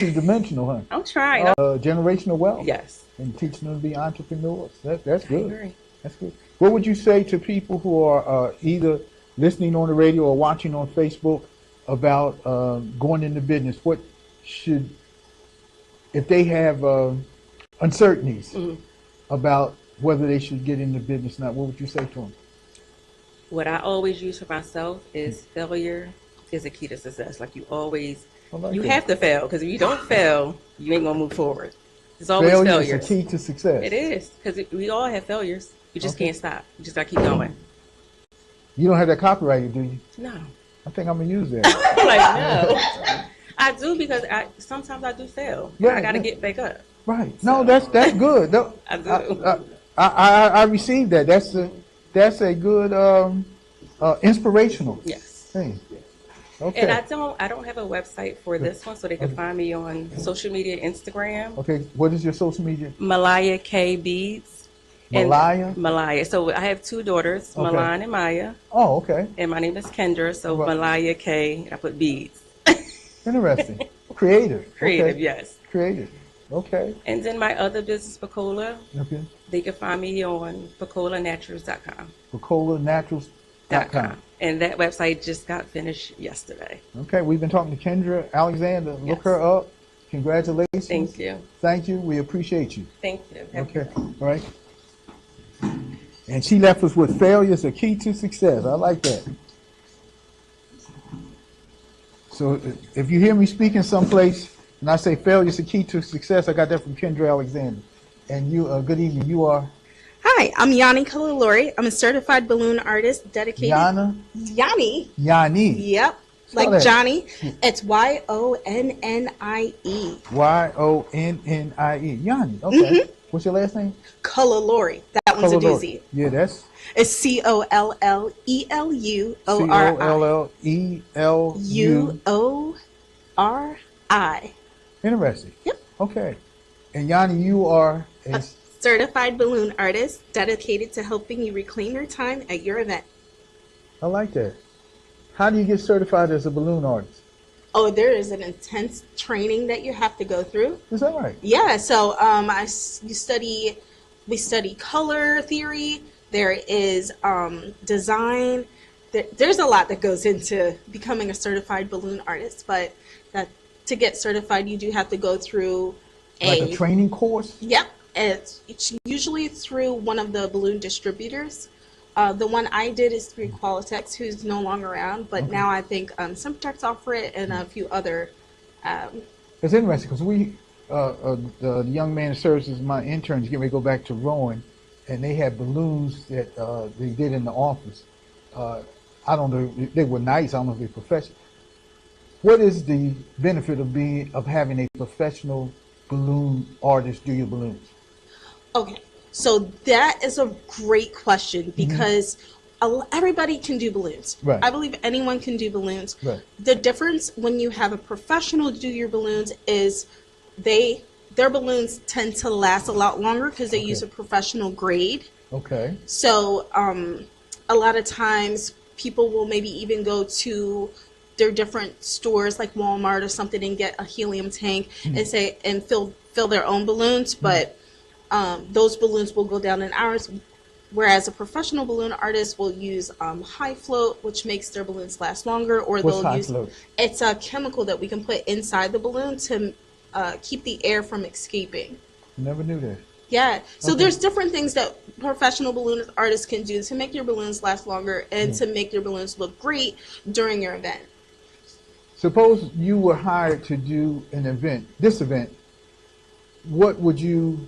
Multi-dimensional, huh? I'm trying. Generational wealth. Yes. And teaching them to be entrepreneurs. That's good. I agree. That's good. What would you say to people who are either listening on the radio or watching on Facebook about going into business? What should, if they have uncertainties about whether they should get into business or not, what would you say to them? What I always use for myself is failure is a key to success. Like you always, you have to fail, because if you don't fail, you ain't gonna move forward. There's always failure. Failure is the key to success. It is, because we all have failures. You just can't stop. You just gotta keep going. You don't have that copyrighted, do you? No. I think I'm gonna use that. Like, no. I do, because sometimes I do fail. Yeah, I gotta get back up. Right. So, no, that's good. No, I do. I received that. That's a good inspirational thing. Okay. And I don't have a website for this one, so they can find me on social media, Instagram. Okay. What is your social media? Malaya K Beads. Malaya? Malaya. So I have two daughters, Milan and Maya. Oh, okay. And my name is Kendra, so Malaya K, I put beads. Interesting. Creative. Creative, okay. Yes. Creative. Okay. And then my other business, Pacola. Okay. They can find me on PacolaNaturals.com. PacolaNaturals.com. And that website just got finished yesterday. Okay, we've been talking to Kendra Alexander. Look her up. Congratulations. Thank you. Thank you. We appreciate you. Thank you. Okay. All right. And she left us with failure is a key to success. I like that. So if you hear me speaking someplace and I say failure is a key to success, I got that from Kendra Alexander. And you, good evening. You are? Hi, I'm Yanni Kalalori. I'm a certified balloon artist dedicated. Yana? Yanni. Yanni. Yep. Spell like that. Johnny. It's Yonnie. Yonnie. Yanni. Okay. What's your last name? Kalalori. That one's a doozy. Yeah, that's. It's COLLELUORI. COLLELUORI. Interesting. Yep. Okay. And Yanni, you are a certified balloon artist dedicated to helping you reclaim your time at your event. I like that. How do you get certified as a balloon artist? Oh, there is an intense training that you have to go through. Is that right? Yeah. So we study color theory. There is design. There's a lot that goes into becoming a certified balloon artist, but to get certified, you do have to go through a training course? Yep. It's usually through one of the balloon distributors. The one I did is through Qualitex, who's no longer around, but now I think Simtex offer it and a few other. It's interesting because the young man that serves as my intern is getting ready to go back to Rowan, and they had balloons that they did in the office. I don't know, they were nice. I don't know if they're professional. What is the benefit of having a professional balloon artist do your balloons? Okay, so that is a great question because everybody can do balloons. Right. I believe anyone can do balloons. Right. The difference when you have a professional do your balloons is their balloons tend to last a lot longer because they use a professional grade. Okay. So a lot of times people will maybe even go to their different stores like Walmart or something and get a helium tank and fill their own balloons, but those balloons will go down in hours, whereas a professional balloon artist will use high float, which makes their balloons last longer, or What's they'll high use float? It's a chemical that we can put inside the balloon to keep the air from escaping. Never knew that. Yeah, so there's different things that professional balloon artists can do to make your balloons last longer and to make your balloons look great during your event. Suppose you were hired to do this event, what would you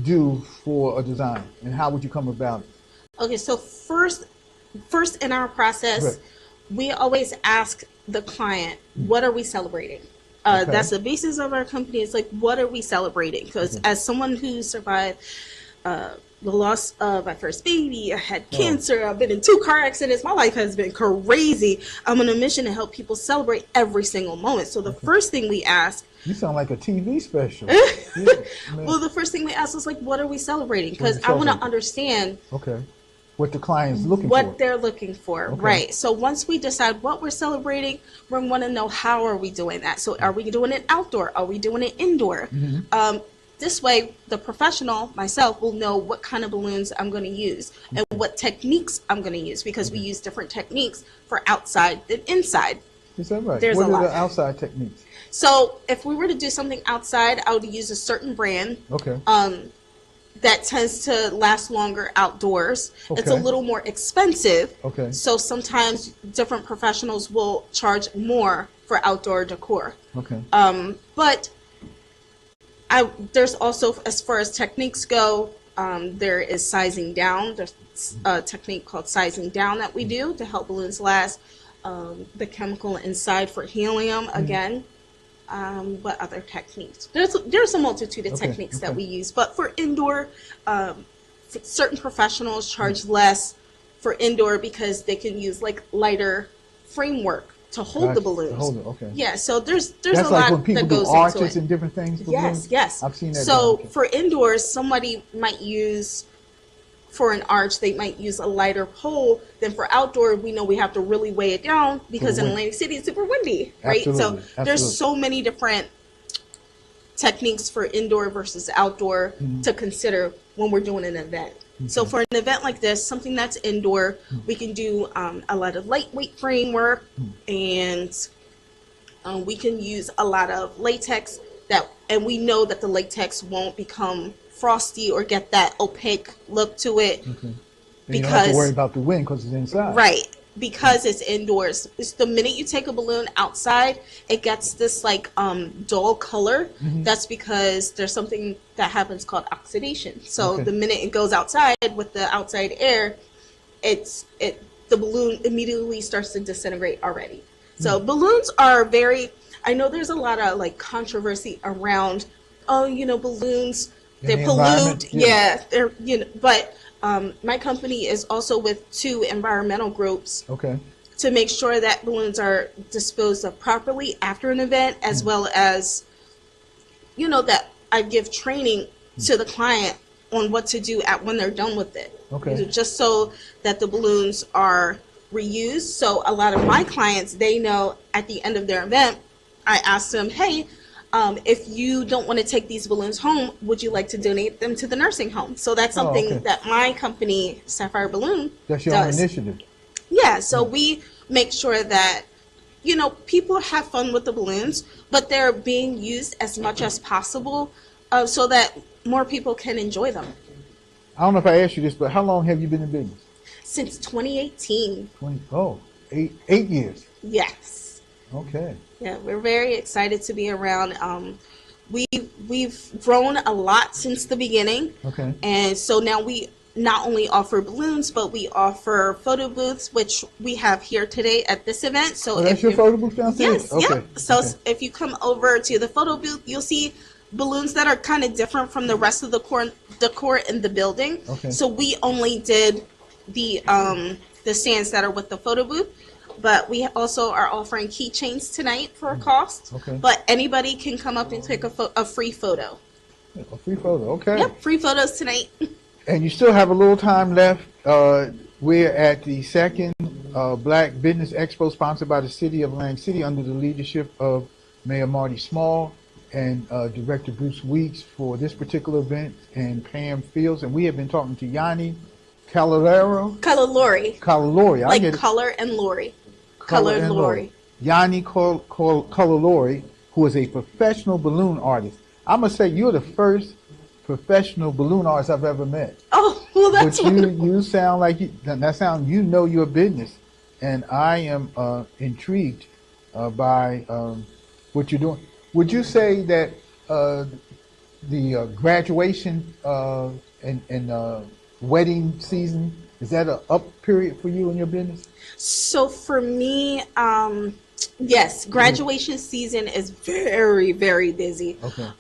do for a design and how would you come about it? Okay, so first in our process, we always ask the client, what are we celebrating? That's the basis of our company. It's like, what are we celebrating? Because as someone who survived the loss of my first baby, I had cancer, I've been in 2 car accidents, my life has been crazy. I'm on a mission to help people celebrate every single moment. So the first thing we ask... You sound like a TV special. Well, the first thing we ask is like, what are we celebrating? Because I want to understand what the client is looking what for. they're looking for, Okay. right? So once we decide what we're celebrating, we want to know how are we doing that. So are we doing it outdoor? Are we doing it indoor? This way, the professional, myself, will know what kind of balloons I'm going to use and what techniques I'm going to use, because we use different techniques for outside and inside. Is that right? There's What a are lot. the outside techniques? So if we were to do something outside, I would use a certain brand. Okay. That tends to last longer outdoors. It's a Okay. little more expensive. Okay. So sometimes different professionals will charge more for outdoor decor. Okay. But there's also, as far as techniques go, there is sizing down. There's a technique called sizing down that we do to help balloons last. The chemical inside for helium, again. What other techniques? There's a multitude of techniques that we use, but for indoor, certain professionals charge less for indoor because they can use like lighter framework to hold the balloons. To hold it, okay. Yeah, so there's That's a like lot when people that do goes into arches it. and different things. For Yes, balloons. yes. I've seen that. So done. for indoors, somebody might use, for an arch, they might use a lighter pole. Then for outdoor, we know we have to really weigh it down because in wind. Atlantic City it's super windy, right? Absolutely, So there's absolutely. so many different techniques for indoor versus outdoor to consider when we're doing an event. So for an event like this, something that's indoor, we can do a lot of lightweight framework, and we can use a lot of latex and we know that the latex won't become frosty or get that opaque look to it. And you don't have to worry about the wind because it's inside. Right, because it's indoors. It's the minute you take a balloon outside, it gets this like dull color. That's because there's something that happens called oxidation. So the minute it goes outside with the outside air, the balloon immediately starts to disintegrate already. So balloons are I know there's a lot of like controversy around, balloons, they the pollute. environment, yeah. They're, but my company is also with 2 environmental groups Okay. to make sure that balloons are disposed of properly after an event, as well as, that I give training to the client on what to do when they're done with it. Okay. Just so that the balloons are reused. So a lot of my clients, they know at the end of their event, I ask them, hey, if you don't want to take these balloons home, would you like to donate them to the nursing home? So that's something that my company, Sapphire Balloon, That's your own initiative. Yeah, so we make sure that, people have fun with the balloons, but they're being used as much as possible so that more people can enjoy them. I don't know if I asked you this, but how long have you been in business? Since 2018. 8 years. Yes. Okay. Yeah, we're very excited to be around. We've grown a lot since the beginning. Okay. And so now we not only offer balloons, but we offer photo booths, which we have here today at this event. So that's your photo booth downstairs? Yes. Okay. Yeah. So Okay. if you come over to the photo booth, you'll see balloons that are kind of different from the rest of the decor in the building. Okay. So we only did the stands that are with the photo booth. But we also are offering keychains tonight for a cost. Okay. But anybody can come up and take a free photo. A free photo. Okay. Yep, free photos tonight. And you still have a little time left. We're at the second Black Business Expo sponsored by the City of Atlantic City under the leadership of Mayor Marty Small and Director Bruce Weeks for this particular event, and Pam Fields. And we have been talking to Yanni Calalori. Like color and Lori. Color and Lori. Yanni Calalori, who is a professional balloon artist. I must say, you're the first professional balloon artist I've ever met. Oh, well, that's But you sound like you know your business, and I am intrigued by what you're doing. Would you say that the graduation and wedding season, is that an up period for you in your business? So for me, yes, graduation season is very, very busy. Okay.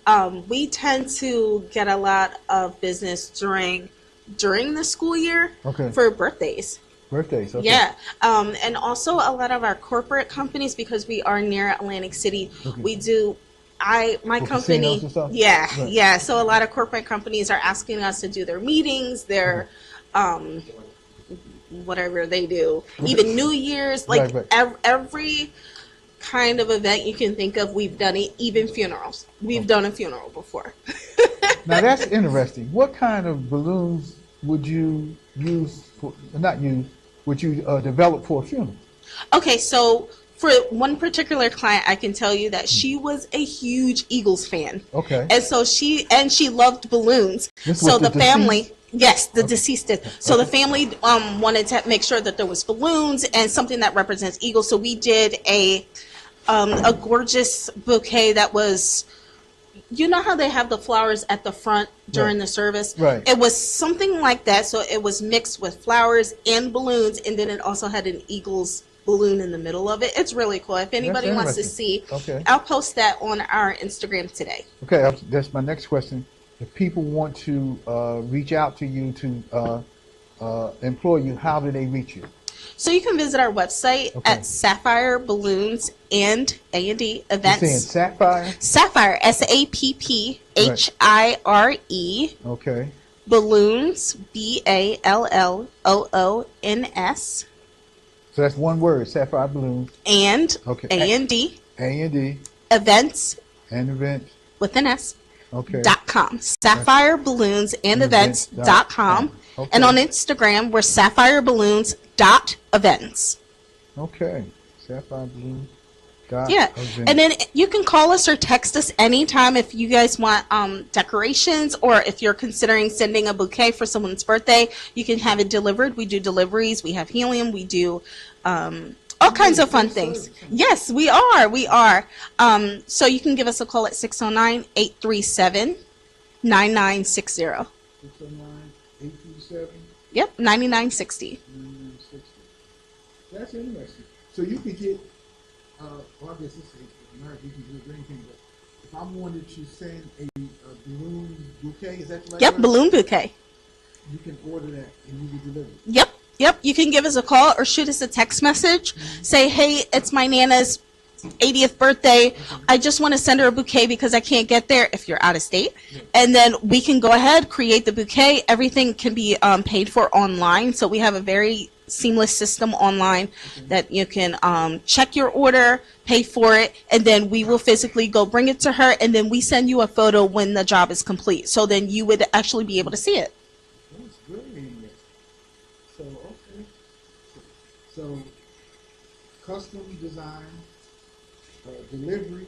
We tend to get a lot of business during the school year for birthdays. Birthdays, okay. Yeah, and also a lot of our corporate companies, because we are near Atlantic City, we do. My company, yeah. So a lot of corporate companies are asking us to do their meetings, their whatever they do. Even New Year's, like every kind of event you can think of, we've done it. Even funerals, we've done a funeral before. Now that's interesting. What kind of balloons would you use for, not use, would you develop for a funeral? Okay, so for one particular client, I can tell you that she was a huge Eagles fan. Okay. And so she loved balloons. So the family, yes, the deceased did. So the family wanted to make sure that there was balloons and something that represents Eagles. So we did a gorgeous bouquet that was, you know how they have the flowers at the front during the service? Right. It was something like that. So it was mixed with flowers and balloons, and then it also had an Eagles balloon in the middle of it. It's really cool. If anybody wants to see, I'll post that on our Instagram today. Okay, that's my next question. If people want to reach out to you to employ you, how do they reach you? So you can visit our website at Sapphire Balloons and A&D Events. You're saying Sapphire? Sapphire, Sappire. Okay. Balloons, Balloons. So that's one word, Sapphire Balloons. And A&D. A&D. Events. And events. With an S. Okay. .com. Sapphire Balloons and Events.com. Okay. And on Instagram, we're sapphireballoons.events. Okay. Sapphire Balloons. Yeah. And then you can call us or text us anytime if you guys want decorations, or if you're considering sending a bouquet for someone's birthday, you can have it delivered. We do deliveries. We have helium. We do all kinds of fun things. Yes, we are. We are. So you can give us a call at 609-837-9960. 609-837? Yep, 9960. 9960. That's interesting. So you could get, well, I guess this is America, you can do anything, but if I wanted to send a balloon bouquet, is that the right Yep, word? balloon bouquet. You can order that and you can deliver it. Yep. Yep, you can give us a call or shoot us a text message. Say, hey, it's my Nana's 80th birthday. I just want to send her a bouquet because I can't get there if you're out of state. And then we can go ahead, create the bouquet. Everything can be paid for online. So we have a very seamless system online that you can check your order, pay for it, and then we will physically go bring it to her, and then we send you a photo when the job is complete. So then you would actually be able to see it. That's very interesting. So, okay. So, custom design, delivery,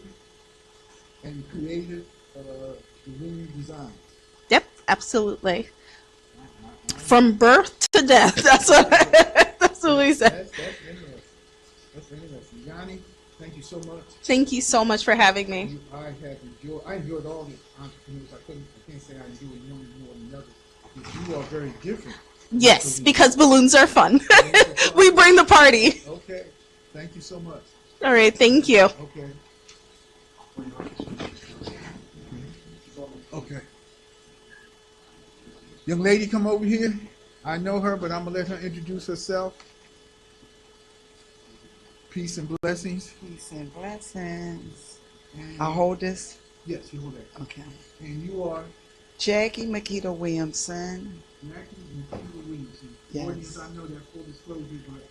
and creative balloon design. Yep, absolutely. From birth to death. That's what we said. That's interesting. That's interesting. Yanni, thank you so much. Thank you so much for having me. I enjoyed all the entrepreneurs. I can't say I enjoyed one more than the other. Because you are very different. Yes, because balloons are fun. We bring the party. Okay. Thank you so much. All right. Thank you. Okay. Okay. Young lady, come over here. I know her, but I'm going to let her introduce herself. Peace and blessings. Peace and blessings. I hold this? Yes, you hold that. Okay. And you are? Jackie Makita Williamson. Jackie Makita Williamson. Yes. Audience, I know that full disclosure, but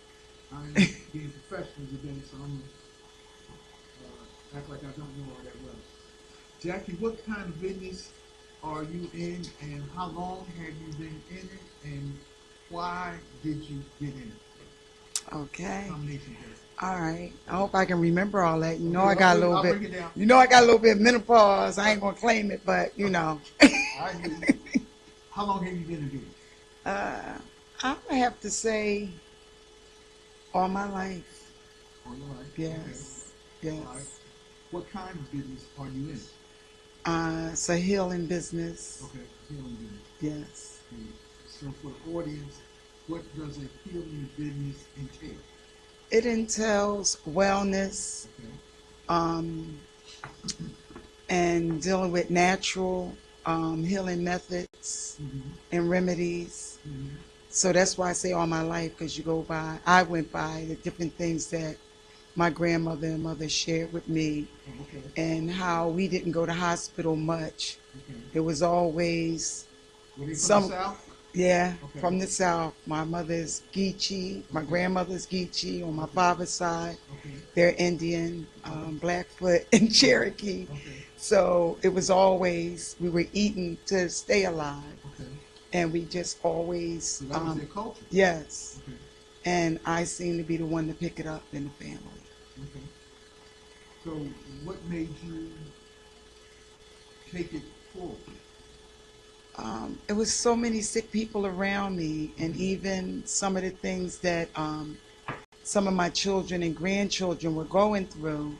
I'm being professional today, so I'm going to act like I don't know all that well. Jackie, what kind of business are you in, and how long have you been in it, and why did you get in it? Okay. Combination business. All right. I hope I can remember all that. You know, Okay, I got a little bit. You know, I got a little bit of menopause. I ain't gonna claim it, but you know. I hear you. How long have you been in business? I have to say, all my life. All your life. Yes. Okay. Yes. All right. What kind of business are you in? It's a healing business. Okay, healing business. Yes. Okay. So for the audience, what does a healing business entail? It entails wellness, and dealing with natural healing methods and remedies. So that's why I say all my life, because I went by the different things that my grandmother and mother shared with me, and how we didn't go to hospital much. It was always Were they from some. the South? Yeah, Okay. from the South. My mother's Geechee, my grandmother's Geechee on my father's side. Okay. They're Indian, Blackfoot, and Cherokee. Okay. So it was always, we were eating to stay alive. Okay. And we just always, So that was their culture. yes. Okay. And I seem to be the one to pick it up in the family. Okay. So what made you take it forward? It was so many sick people around me, and even some of the things that some of my children and grandchildren were going through.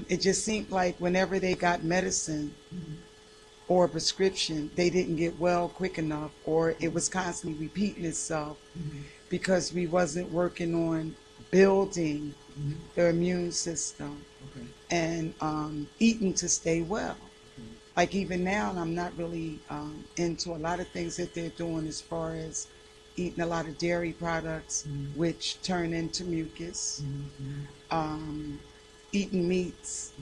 It just seemed like whenever they got medicine or a prescription, they didn't get well quick enough, or it was constantly repeating itself because we wasn't working on building their immune system Okay. and eating to stay well. Okay. Like even now, I'm not really into a lot of things that they're doing as far as eating a lot of dairy products, which turn into mucus, eating meats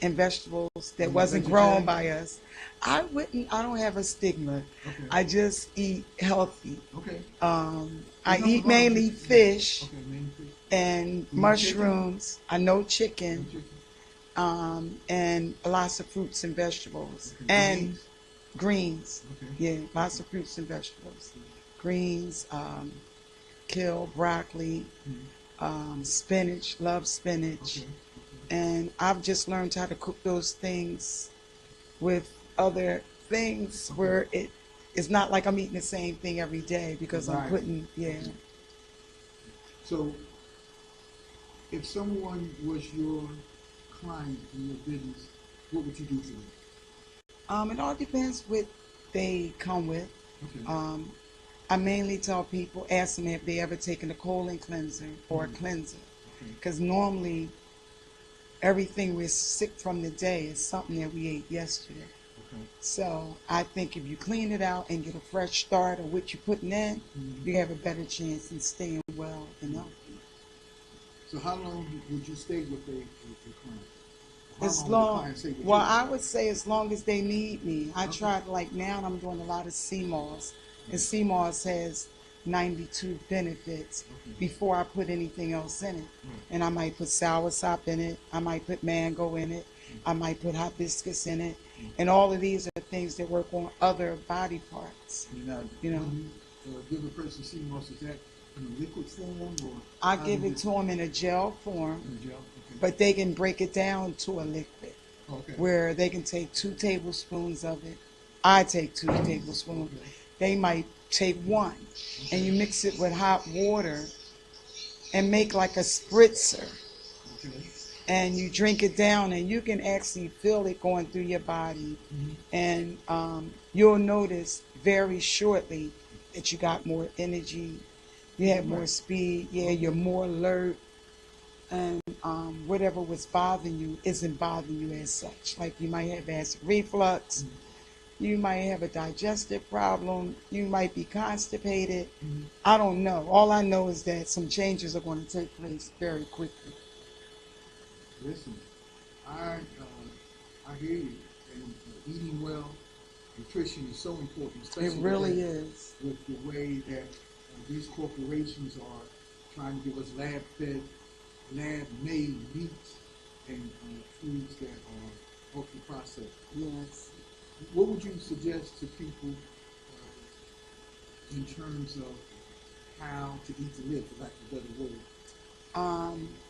and vegetables that wasn't grown by us. I don't have a stigma. Okay. I just eat healthy. Okay. I eat mainly fish Okay, mainly fish. and You mushrooms. I know No chicken. chicken. And lots of fruits and vegetables. Okay. And greens. Okay. Yeah, lots of fruits and vegetables. Greens, kale, broccoli, spinach, love spinach. Okay. And I've just learned how to cook those things with other things where it's not like I'm eating the same thing every day because I'm Right. putting, yeah. So, if someone was your client in your business, what would you do for them? It all depends what they come with. Okay. I mainly tell people, ask them if they ever taken a colon cleanser or a cleanser. Okay. Because normally everything we're sick from the day is something that we ate yesterday. Okay. So I think if you clean it out and get a fresh start of what you're putting in, you have a better chance in staying well and healthy. So how long would you stay with your client? How As long would the long, client stay with well, you? I would say as long as they need me. I tried, like now I'm doing a lot of CMOS, and CMOS has 92 benefits before I put anything else in it. And I might put soursop in it, I might put mango in it, I might put hibiscus in it, and all of these are things that work on other body parts. You know. When you give a person CMOS, is that in a liquid form or? I give it to them in a gel form, In a gel? Okay. but they can break it down to a liquid. Okay. Where they can take 2 tablespoons of it. I take 2 tablespoons. Okay. They might take 1, and you mix it with hot water and make like a spritzer. Okay. And you drink it down, and you can actually feel it going through your body. And you'll notice very shortly that you got more energy, you have more speed, you're more alert. And whatever was bothering you isn't bothering you as such. Like you might have acid reflux, you might have a digestive problem, you might be constipated. I don't know. All I know is that some changes are going to take place very quickly. Listen, I hear you. And eating well, nutrition is so important, especially It really today is. with the way that these corporations are trying to give us lab-fed, lab-made meats and foods that are ultra-processed. Yes. What would you suggest to people in terms of how to eat to live, for lack of a better word?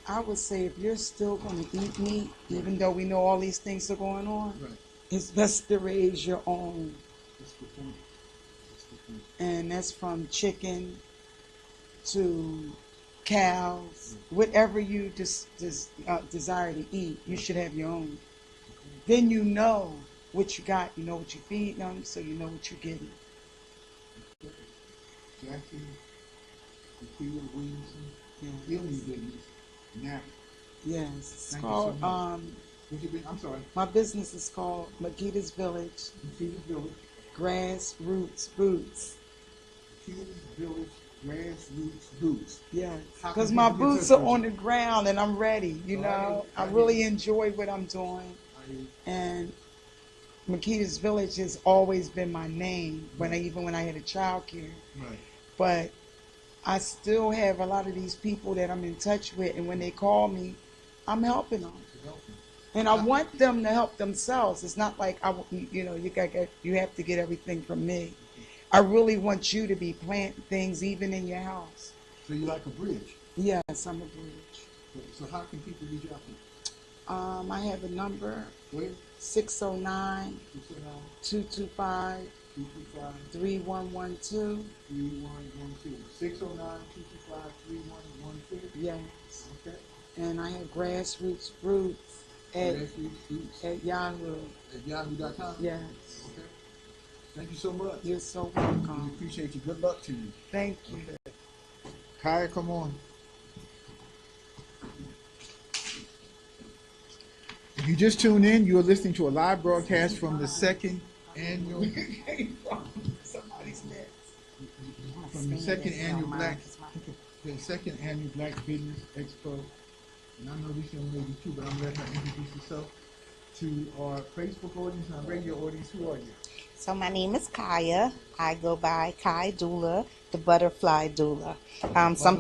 I would say if you're still going to eat meat, even though we know all these things are going on, it's best to raise your own. That's the point. That's the point. And that's from chicken to cows, whatever you desire to eat, you should have your own. Then you know what you got, you know what you're feeding them, so you know what you're getting. Jackie, Tequila Williamson, healing business, now. Yes, it's Thank you called, so much. I'm sorry. my business is called Makita's Village, Tequila Village. Grassroots Boots. Tequila Village, Grassroots Boots. Yes, How because can my people get in boots touch are with on you? the ground and I'm ready, you know. I really enjoy what I'm doing. And Makita's Village has always been my name even when I had a child care. Right. But I still have a lot of these people that I'm in touch with, and when they call me, I'm helping them. And I want them to help themselves. It's not like you have to get everything from me. I really want you to be planting things even in your house. So you're like a bridge. Yes, I'm a bridge. So how can people reach out to you? I have a number. Where? 609 225 3112. 3112. 609-225-3112. Yes. Okay. And I have grassroots roots at Yahoo. At yahoo.com? Yes. Okay. Thank you so much. You're so welcome. We appreciate you. Good luck to you. Thank you. Okay. Kaya, come on. If you just tuned in, you are listening to a live broadcast from the second annual Black Business Expo. And I know this young lady too, but I'm gonna let her introduce herself to our Facebook audience and our radio audience. Who are you? So my name is Kaya. I go by Kai Doula, the Butterfly Doula. Some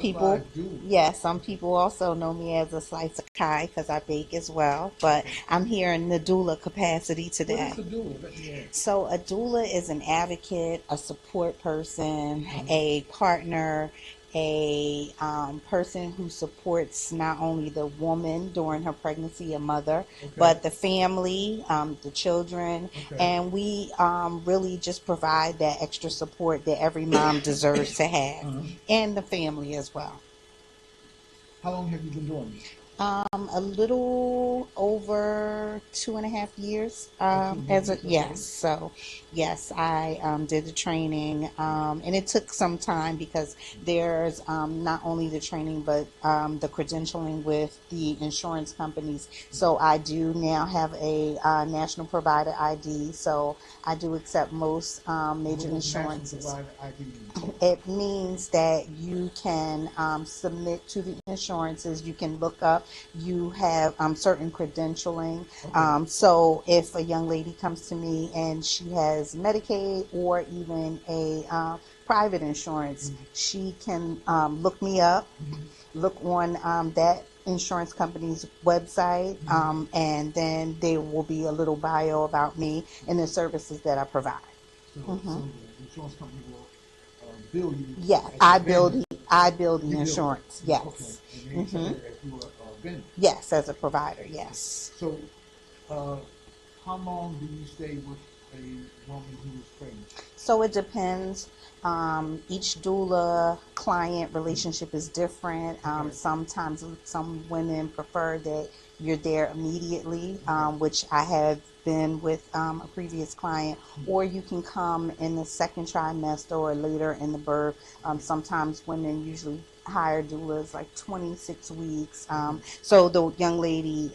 people also know me as a Slice of Kai because I bake as well. But I'm here in the doula capacity today. What is a doula? So a doula is an advocate, a support person, a partner, a person who supports not only the woman during her pregnancy, a mother, but the family, the children, and we really just provide that extra support that every mom deserves to have, and the family as well. How long have you been doing this? A little over 2.5 years. So yes, I did the training, and it took some time because there's not only the training but the credentialing with the insurance companies. So I do now have a national provider ID. So I do accept most major insurances. It means that you can submit to the insurances. You can look up. You have certain credentialing. So if a young lady comes to me and she has Medicaid or even a private insurance, she can look me up, look on that insurance company's website, and then there will be a little bio about me and the services that I provide. So the insurance company will bill you? Yeah, I build the insurance. Yes. Okay. And they tell you that you are yes, as a provider, yes. So, how long do you stay with a woman who is pregnant? So it depends. Each doula client relationship is different. Sometimes some women prefer that you're there immediately, which I have been with a previous client, or you can come in the second trimester or later in the birth. Sometimes women usually hire doulas like 26 weeks. So the young lady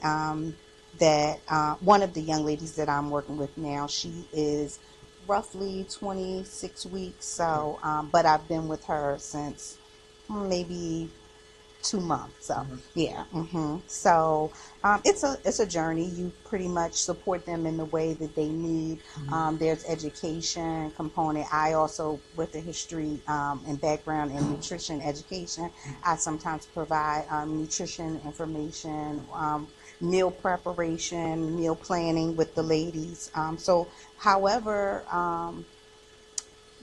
one of the young ladies that I'm working with now, she is roughly 26 weeks. So, but I've been with her since maybe 2 months. So yeah. So it's a journey. You pretty much support them in the way that they need. There's education component. I also, with a history and background in nutrition education, I sometimes provide nutrition information, meal preparation, meal planning with the ladies. So however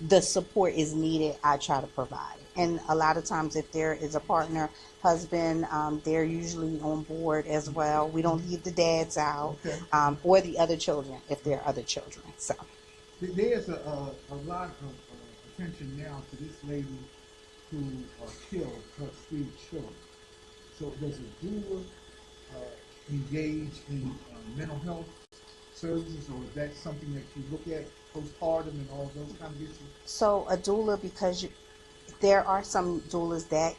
the support is needed, I try to provide it. And a lot of times if there is a partner, husband, they're usually on board as well. We don't leave the dads out, or the other children if there are other children. So there's a lot of attention now to this lady who killed her 3 children. So does a doula engage in mental health services, or is that something that you look at postpartum and all those kind of issues? So a doula, because there are some doulas that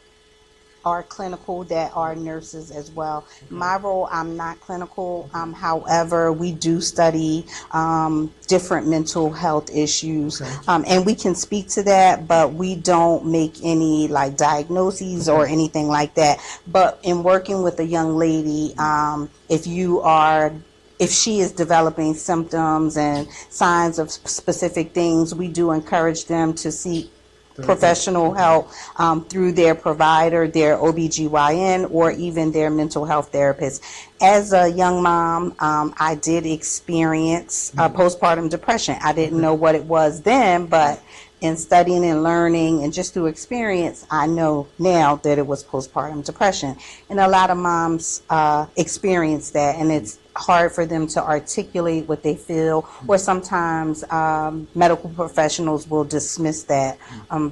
are clinical, that are nurses as well. My role, I'm not clinical. However, we do study different mental health issues, and we can speak to that, but we don't make any like diagnoses or anything like that. But in working with a young lady, if you are if she is developing symptoms and signs of specific things, we do encourage them to seek professional help through their provider, their OBGYN, or even their mental health therapist. As a young mom, I did experience postpartum depression. I didn't know what it was then, but in studying and learning and just through experience, I know now that it was postpartum depression. And a lot of moms experience that, and it's hard for them to articulate what they feel, or sometimes medical professionals will dismiss that.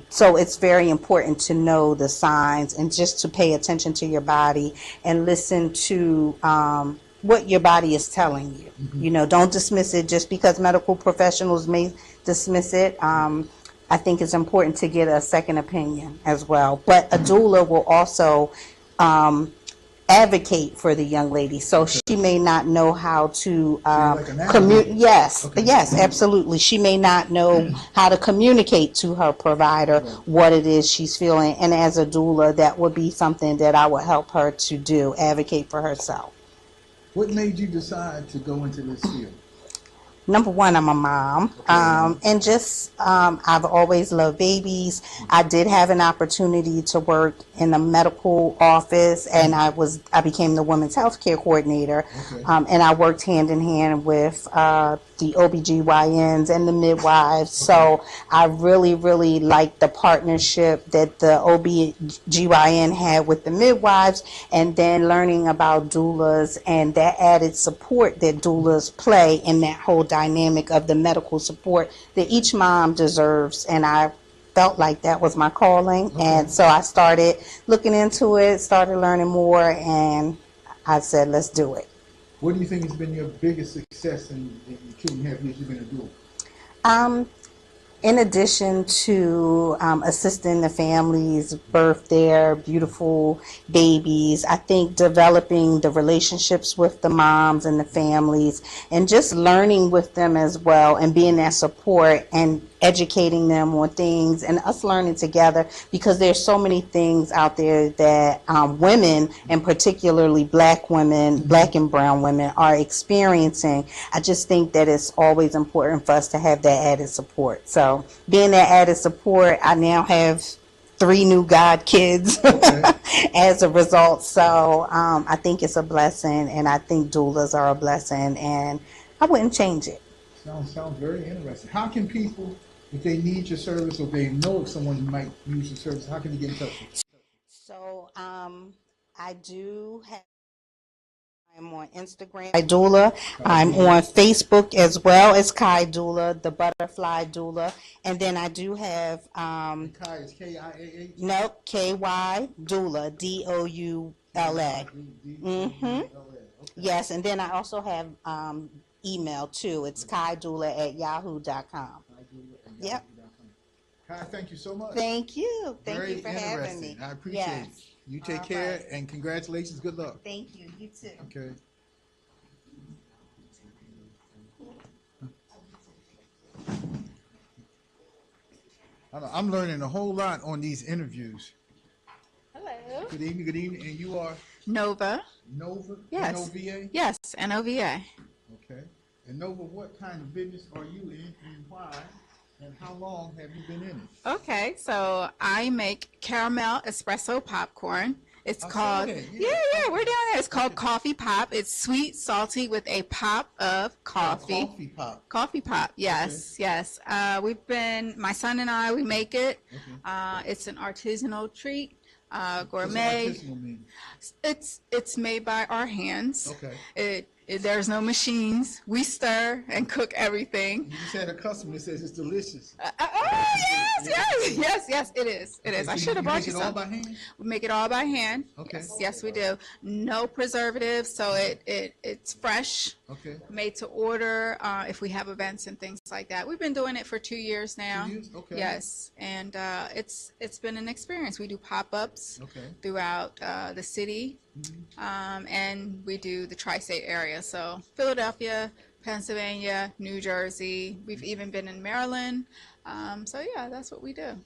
So it's very important to know the signs and just to pay attention to your body and listen to what your body is telling you. You know, don't dismiss it just because medical professionals may dismiss it. I think it's important to get a second opinion as well. But a doula will also advocate for the young lady, so she may not know how to communicate. Yes, yes, absolutely. She may not know how to communicate to her provider what it is she's feeling, and as a doula, that would be something that I would help her to do, advocate for herself. What made you decide to go into this field? Number one, I'm a mom, and just I've always loved babies. I did have an opportunity to work in a medical office, and I became the women's health care coordinator, and I worked hand in hand with the OBGYNs and the midwives. So I really, really liked the partnership that the OBGYN had with the midwives, and then learning about doulas and that added support that doulas play in that whole dynamic of the medical support that each mom deserves. And I felt like that was my calling. And so I started looking into it, started learning more, and I said, let's do it. What do you think has been your biggest success in the 2.5 years you've been a doula? In addition to assisting the families birth their beautiful babies, I think developing the relationships with the moms and the families and just learning with them as well and being that support and educating them on things and us learning together, because there's so many things out there that women, and particularly black women, black and brown women, are experiencing. I just think that it's always important for us to have that added support. So being that added support, I now have 3 new god kids as a result. So I think it's a blessing, and I think doulas are a blessing, and I wouldn't change it. Sounds very interesting. How can people, if they need your service or they know of someone who might use your service, how can they get in touch with you? So I do have, I'm on Instagram, Kai Doula. I'm on Facebook as well as Kai Doula, the Butterfly Doula. And then I do have Kai is K-I-A-H? no, K-Y Doula, D-O-U-L-A. Yes, and then I also have email too. It's kaidoula@yahoo.com. Yep. Kai, thank you so much. Thank you. Thank Very you for having me. I appreciate it. You take care, and congratulations. Good luck. Thank you. You too. Okay. I'm learning a whole lot on these interviews. Hello. Good evening, and you are? Nova. Nova? Yes. N-O-V-A? Yes, N-O-V-A. Okay. And Nova, what kind of business are you in, and why, and how long have you been in it? Okay, so I make caramel espresso popcorn. It's called, yeah, we're doing it. It's called Coffee Pop. It's sweet, salty with a pop of coffee. Coffee Pop. Coffee Pop, yes, yes. My son and I, we make it. It's an artisanal treat. Gourmet. What's artisanal mean? It's made by our hands. Okay. There's no machines. We stir and cook everything. You just had a customer that says it's delicious. Yes, it is. It is. So I should have brought you some. You make it all some. by hand? We make it all by hand. Okay. Yes, we do. No preservatives, so it's fresh. Okay. Made to order. If we have events and things like that, we've been doing it for 2 years now. 2 years? Okay. Yes, and it's been an experience. We do pop-ups throughout the city, and we do the tri-state area. So Philadelphia, Pennsylvania, New Jersey. We've even been in Maryland. So yeah, that's what we do.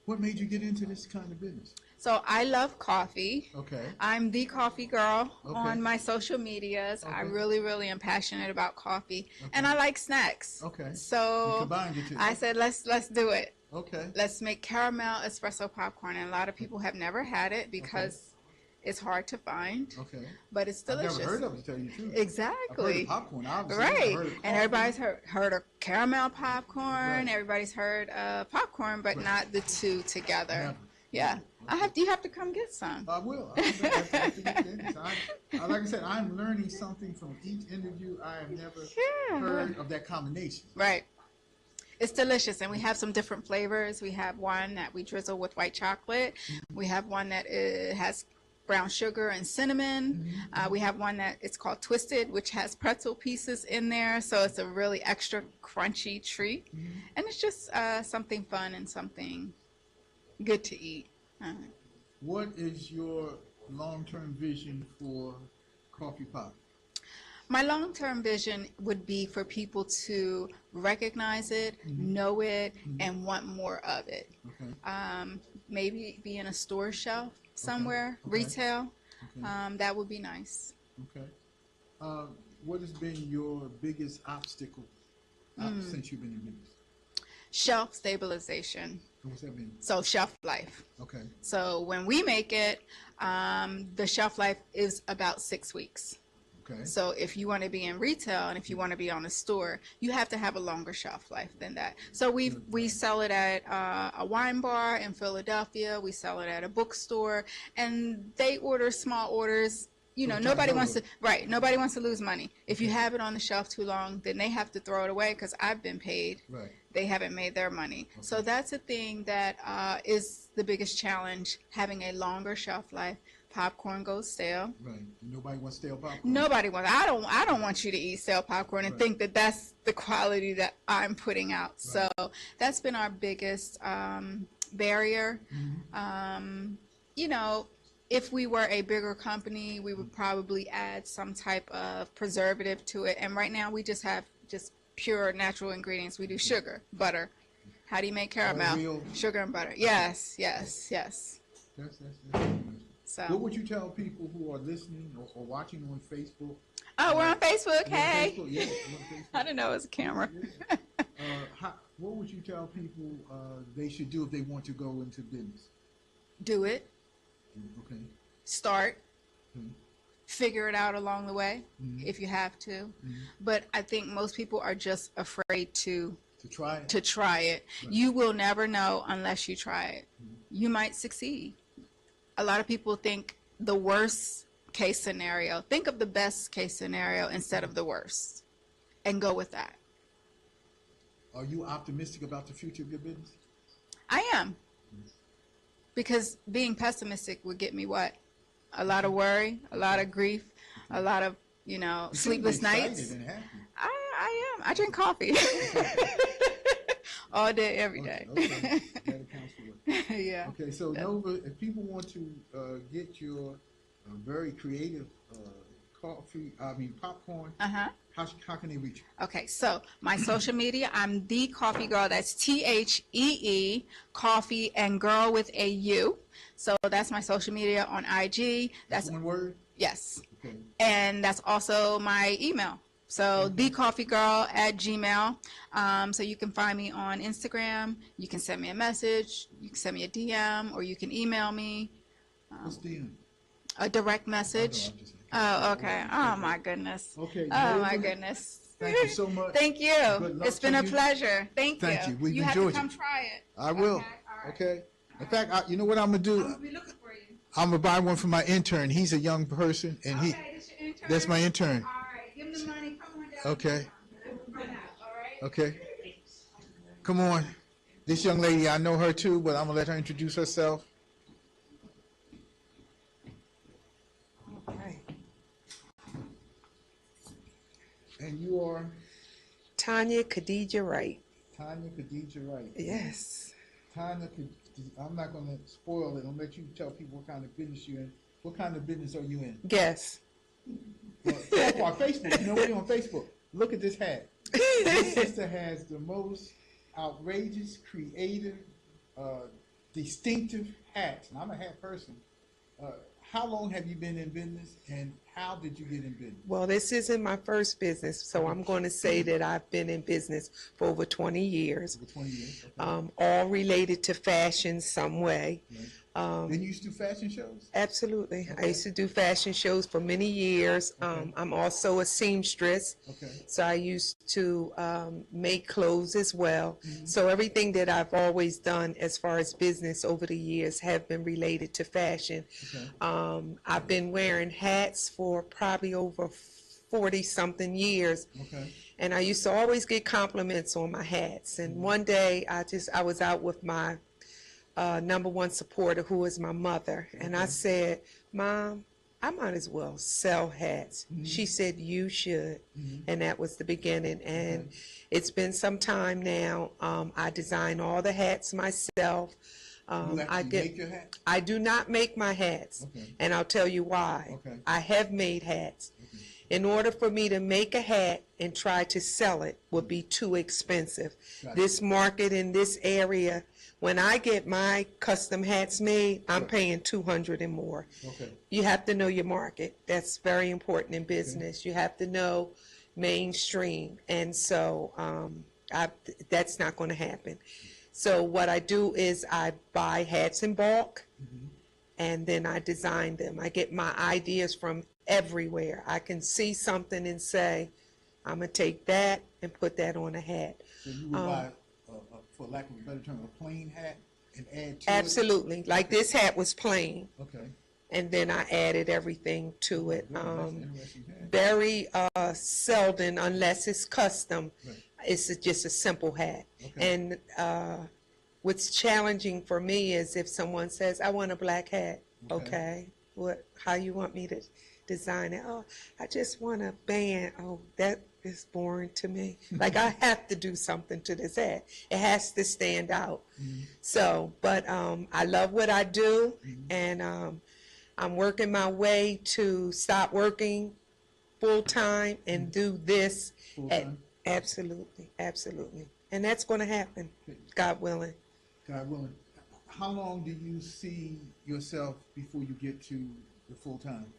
What made you get into this kind of business? So I love coffee. Okay. I'm the coffee girl Okay. on my social medias. I Okay. really am passionate about coffee, Okay. and I like snacks. Okay. You So combined the two. I said, let's do it. Okay. Let's make caramel espresso popcorn, and a lot of people have never had it because it's hard to find. Okay. But it's delicious. I've never heard of it, to tell you the truth. Exactly. I've heard of popcorn, obviously. Right. I've heard of And coffee. everybody's heard of caramel popcorn. Right. Everybody's heard of popcorn, but not the two together. Never. Yeah. You have to come get some. I will. I have to get this. Like I said, I'm learning something from each interview. I have never heard of that combination. Right. It's delicious, and we have some different flavors. We have one that we drizzle with white chocolate. We have one that has brown sugar and cinnamon. We have one that it's called Twisted, which has pretzel pieces in there, so it's a really extra crunchy treat. And it's just something fun and something good to eat. What is your long-term vision for Coffee Pop? My long-term vision would be for people to recognize it, know it, and want more of it. Okay. Maybe be in a store shelf somewhere, Okay. retail. Okay. That would be nice. Okay. What has been your biggest obstacle since you've been in business? Shelf stabilization. What's that mean? So shelf life. Okay. So when we make it, the shelf life is about 6 weeks. Okay. So if you want to be in retail and if you want to be on a store, you have to have a longer shelf life than that. So we sell it at a wine bar in Philadelphia. We sell it at a bookstore, and they order small orders. You know, nobody wants to lose money. If you have it on the shelf too long, then they have to throw it away because I've been paid. Right. They haven't made their money. Okay. So that's a thing that is the biggest challenge, having a longer shelf life. Popcorn goes stale. Right. Nobody wants stale popcorn. Nobody wants. I don't want you to eat stale popcorn and think that that's the quality that I'm putting out. Right. So that's been our biggest barrier. You know, if we were a bigger company, we would probably add some type of preservative to it. And right now we just have pure natural ingredients. We do sugar, butter. How do you make caramel? Sugar and butter. Yes. That's So. What would you tell people who are listening or watching on Facebook? Oh, we're on Facebook. Hey. On Facebook? Yeah, on Facebook. I didn't know it was a camera. Yeah. What would you tell people they should do if they want to go into business? Do it. Okay. Start. Figure it out along the way if you have to. But I think most people are just afraid to try it. Right. You will never know unless you try it. You might succeed. A lot of people think the worst case scenario. Think of the best case scenario instead of the worst, and go with that. Are you optimistic about the future of your business? I am. Because being pessimistic would get me what? A lot of worry, a lot of grief, a lot of, sleepless nights. And happy. I am. I drink coffee. All day, every day. Okay. That accounts for it. Yeah. Okay, so Nova, if people want to get your very creative popcorn, how can they reach you? Okay, so my social media, I'm the coffee girl. That's THEE, coffee and girl with a U. So that's my social media on IG. That's one word? Yes. Okay. And that's also my email. So thecoffeegirl@gmail. So you can find me on Instagram. You can send me a message. You can send me a DM, or you can email me. What's DM? A direct message. Oh, okay. Oh, my goodness. Okay. Oh, my goodness. Thank you so much. Thank you. It's been a pleasure. Thank you. Thank you. We've you have enjoyed to come it. try it. I will. Okay. All right. Okay. In fact, you know what I'm going to do? I'm going to be looking for you. I'm going to buy one for my intern. He's a young person, and That's your intern? that's my intern. All right. Give him the money. Come on down. Okay. All right. Okay. Come on. This young lady, I know her too, but I'm going to let her introduce herself. All right. And you are? Tanya Khadija Wright. Tanya Khadija Wright. Yes. Tanya, I'm not going to spoil it. I'll let you tell people what kind of business you're in. What kind of business are you in? Guess. Well, on Facebook. You know what? On Facebook. Look at this hat. This sister has the most outrageous, creative, distinctive hat hats, and I'm a hat person. How long have you been in business, and how did you get in business? Well, this isn't my first business, so I'm going to say that I've been in business for over 20 years. Over 20 years. Okay. All related to fashion some way. Right. Then you used to do fashion shows? Absolutely. I Okay. used to do fashion shows for many years. Okay. I'm also a seamstress. Okay. So I used to make clothes as well. So everything that I've always done as far as business over the years have been related to fashion. Okay. I've been wearing hats for probably over 40-something years. Okay. And I used to always get compliments on my hats. And one day I was out with my number one supporter, who is my mother. And I said, Mom, I might as well sell hats. She said, you should. And that was the beginning. And it's been some time now. I design all the hats myself. You actually make your hat? I do not make my hats. Okay. And I'll tell you why. Okay. I have made hats. In order for me to make a hat and try to sell it would be too expensive. Gotcha. This market in this area, when I get my custom hats made, I'm paying $200 and more. Okay. You have to know your market. That's very important in business. You have to know mainstream. And so that's not going to happen. So what I do is I buy hats in bulk, and then I design them. I get my ideas from everywhere. I can see something and say, I'm going to take that and put that on a hat. So you would buy, for lack of a better term, a plain hat and add to Absolutely. Like this hat was plain, it? Okay. and then I added everything to it. That's an interesting hat. Very seldom, unless it's custom, Right. it's just a simple hat. Okay. And what's challenging for me is if someone says, I want a black hat. Okay. How you want me to design it? Oh, I just want a band. Oh, that is boring to me. Like, I have to do something to this hat. It has to stand out. So, but I love what I do, and I'm working my way to stop working full time and do this. Full-time? Absolutely, absolutely. And that's going to happen, God willing. God willing. How long do you see yourself before you get to the full time?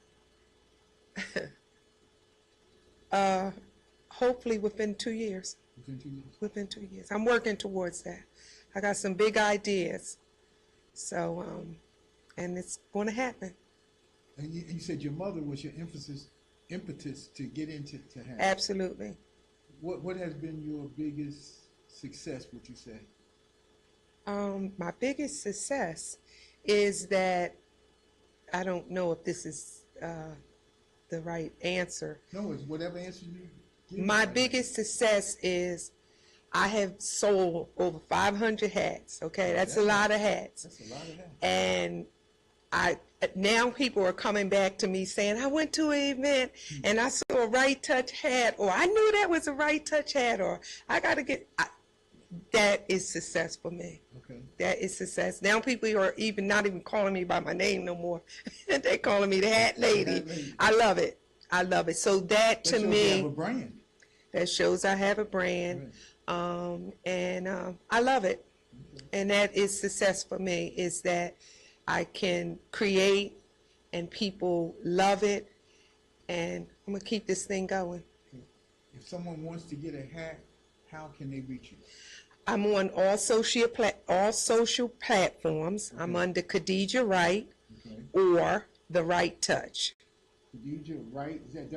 Hopefully within 2 years. Within 2 years? Within 2 years. I'm working towards that. I got some big ideas. So, and it's going to happen. And you said your mother was your impetus to get into hats. Absolutely. What has been your biggest success, would you say? My biggest success is that, I don't know if this is the right answer. No, it's whatever answer you give. My biggest success is I have sold over 500 hats. Okay, that's a lot of hats. That's a lot of hats. And now people are coming back to me saying, I went to an event and I saw a Right Touch hat, or I knew that was a Right Touch hat, or I got to get. That is success for me. Okay. That is success. Now people are not even calling me by my name no more. They're calling me the hat lady. I love it. I love it. So that to shows me, you have a brand. that shows I have a brand. Right. And I love it. Okay. And that is success for me, is that I can create and people love it, and I'm going to keep this thing going. If someone wants to get a hat, how can they reach you? I'm on all social platforms. I'm under Khadijah Wright, Okay. or The Right Touch. Khadijah Wright, is that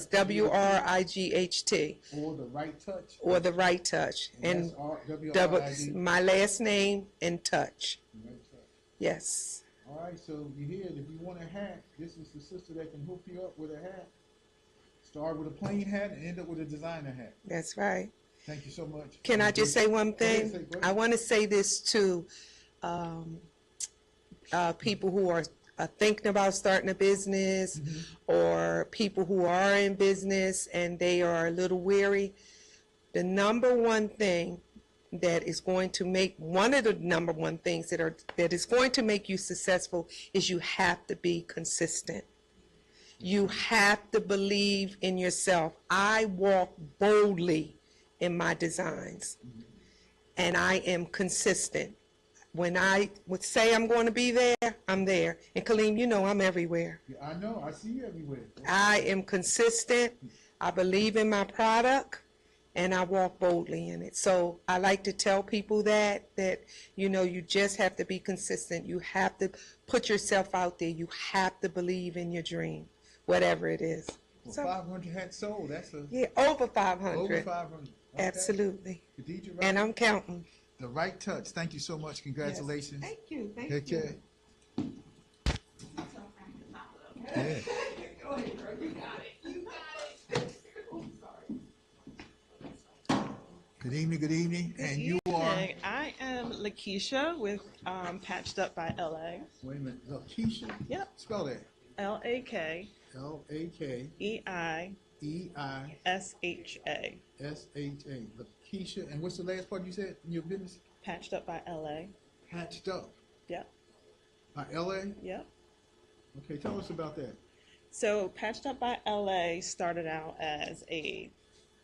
W-R-I-G-H-T? That's WRIGHT, Or The Right Touch? or The Right Touch. And that's W-R-I-G? my last name and touch. The Right Touch. Yes. All right, so you hear it. If you want a hat, this is the sister that can hook you up with a hat. Start with a plain hat and end up with a designer hat. That's right. Thank you so much. Can I just say one thing? Go ahead. I want to say this to people who are thinking about starting a business, or people who are in business and they are a little weary. The number one thing that is going to make, one of the number one things that is going to make you successful is you have to be consistent. You have to believe in yourself. I walk boldly in my designs, and I am consistent. when I would say I'm going to be there, I'm there. And Kaleem, you know I'm everywhere. Yeah, I know. I see you everywhere. I am consistent. I believe in my product, and I walk boldly in it. So I like to tell people that you know, you just have to be consistent. You have to put yourself out there. You have to believe in your dream, whatever it is. Well, So, 500 hats sold. That's a yeah, over 500. over 500. Okay. Absolutely. Khadija, And I'm counting. the right touch. Thank you so much. Congratulations. Yes. Thank you. Thank Take you. care. Yeah. Go ahead, girl. You got it. You got it. Good evening. Good evening. And you are. I am Lakeisha with Patched Up by LA. Wait a minute. Lakeisha. Yep. Spell that. LAKEISHA. LAKEISHA. Lakeisha. And what's the last part you said in your business? Patched Up by LA. Patched Up Yep. by LA. Yep. Okay, tell us about that. So Patched Up by LA started out as a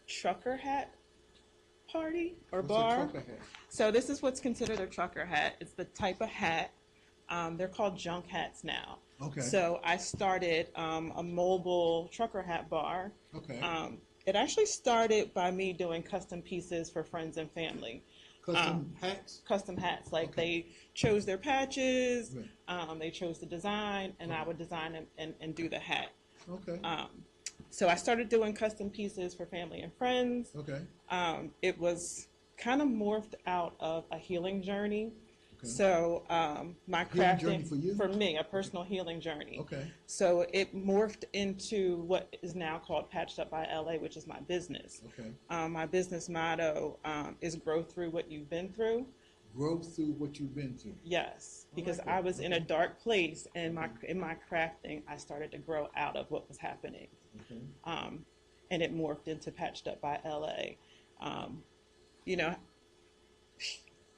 trucker hat party or What's bar. a trucker hat? So this is what's considered a trucker hat. It's the type of hat. They're called junk hats now. Okay. So I started a mobile trucker hat bar. Okay. It actually started by me doing custom pieces for friends and family. Custom hats. Custom hats. Like Okay. they chose their patches, Right. they chose the design, and I would design them and do the hat. Okay. So I started doing custom pieces for family and friends. Okay. It was kind of morphed out of a healing journey. Okay. So my Healing crafting journey for you? for me, a personal healing journey. Okay. So it morphed into what is now called Patched Up by LA, which is my business. Okay. My business motto is grow through what you've been through. Grow through what you've been through. Yes, because like I it. was in a dark place, and in my crafting, I started to grow out of what was happening. Okay. And it morphed into Patched Up by LA. You know,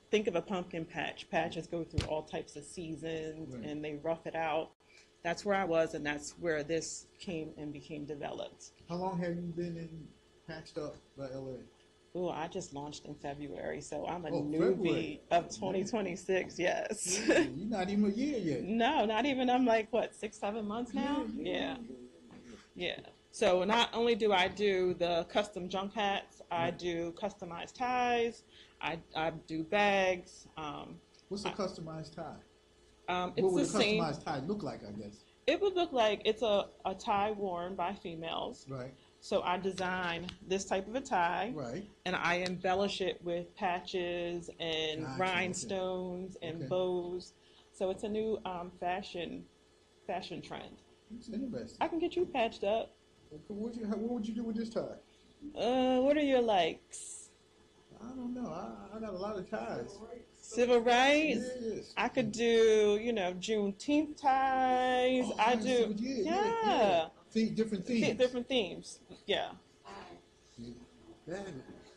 think of a pumpkin patch. Patches go through all types of seasons, Right. and they rough it out. That's where I was, and that's where this came and became developed. How long have you been in Patched Up by LA? Oh, I just launched in February, so I'm a Oh, newbie February. of 2026. Yes. You're not even a year yet. No, not even. I'm like, what, 6-7 months now? Yeah. So not only do I do the custom junk hats, I do customized ties, I do bags. What's a customized tie? It's What would the a same. customized tie look like, I guess? It would look like it's a tie worn by females. Right. So I design this type of a tie, Right. and I embellish it with patches and Gotcha, rhinestones and Okay. bows. So it's a new fashion trend. It's interesting. I can get you patched up. What would you do with this tie? What are your likes? I don't know. I got a lot of ties. Civil rights? Yes. I could do, Juneteenth ties. Oh, I see do, what you did. yeah. Different themes. Different themes. Yeah.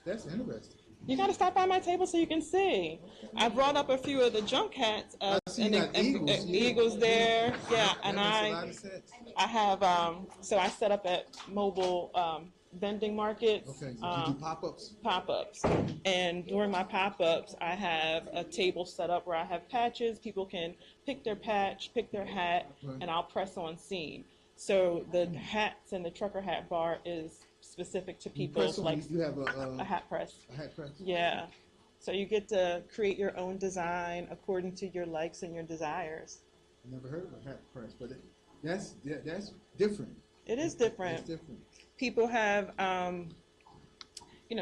That's interesting. You got to stop by my table so you can see. I brought up a few of the junk hats I see you got eagles, yeah. eagles there. Yeah, and That makes a lot of sense. I have so I set up at mobile vending markets. Okay, so you do pop-ups? Pop-ups. And during my pop-ups, I have a table set up where I have patches. People can pick their patch, pick their hat, Right. and I'll press on seam. So the hats and the trucker hat bar is specific to people's You have a hat press. a hat press? Yeah. So you get to create your own design according to your likes and your desires. I never heard of a hat press, but that's different. It is different. It's different. People have,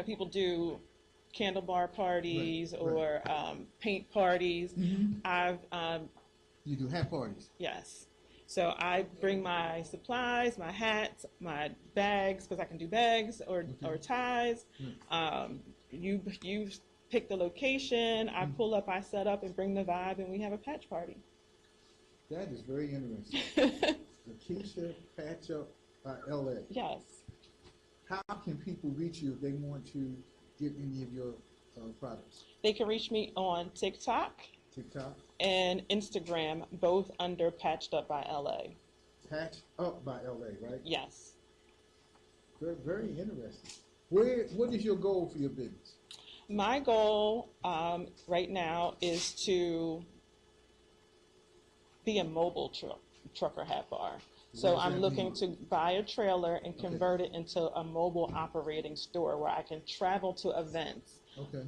people do candle bar parties Right, or paint parties. Mm-hmm. You do hat parties. Yes. So I bring my supplies, my hats, my bags, because I can do bags or ties. You pick the location, I pull up, I set up and bring the vibe, and we have a patch party. That is very interesting. Lakeisha Patch Up by LA. Yes. How can people reach you if they want to get any of your products? They can reach me on TikTok TikTok? and Instagram, both under Patched Up by LA. Patch Up by LA, right? Yes. Very, very interesting. What is your goal for your business? My goal right now is to be a mobile trucker hat bar. So I'm looking to buy a trailer and convert it into a mobile operating store where I can travel to events. Okay.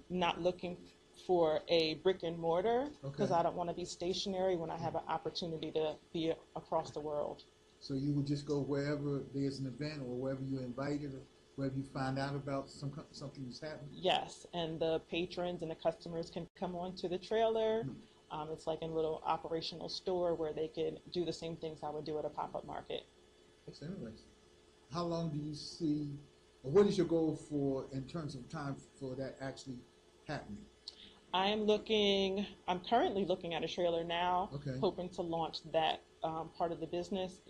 Not looking for a brick and mortar because I don't want to be stationary when I have an opportunity to be across the world. So you would just go wherever there's an event or wherever you're invited or wherever you find out about something that's happening? Yes, and the patrons and the customers can come onto the trailer. It's like a little operational store where they can do the same things I would do at a pop-up market. That's interesting. How long do you see, or what is your goal for in terms of time for that actually happening? I'm currently looking at a trailer now, hoping to launch that part of the business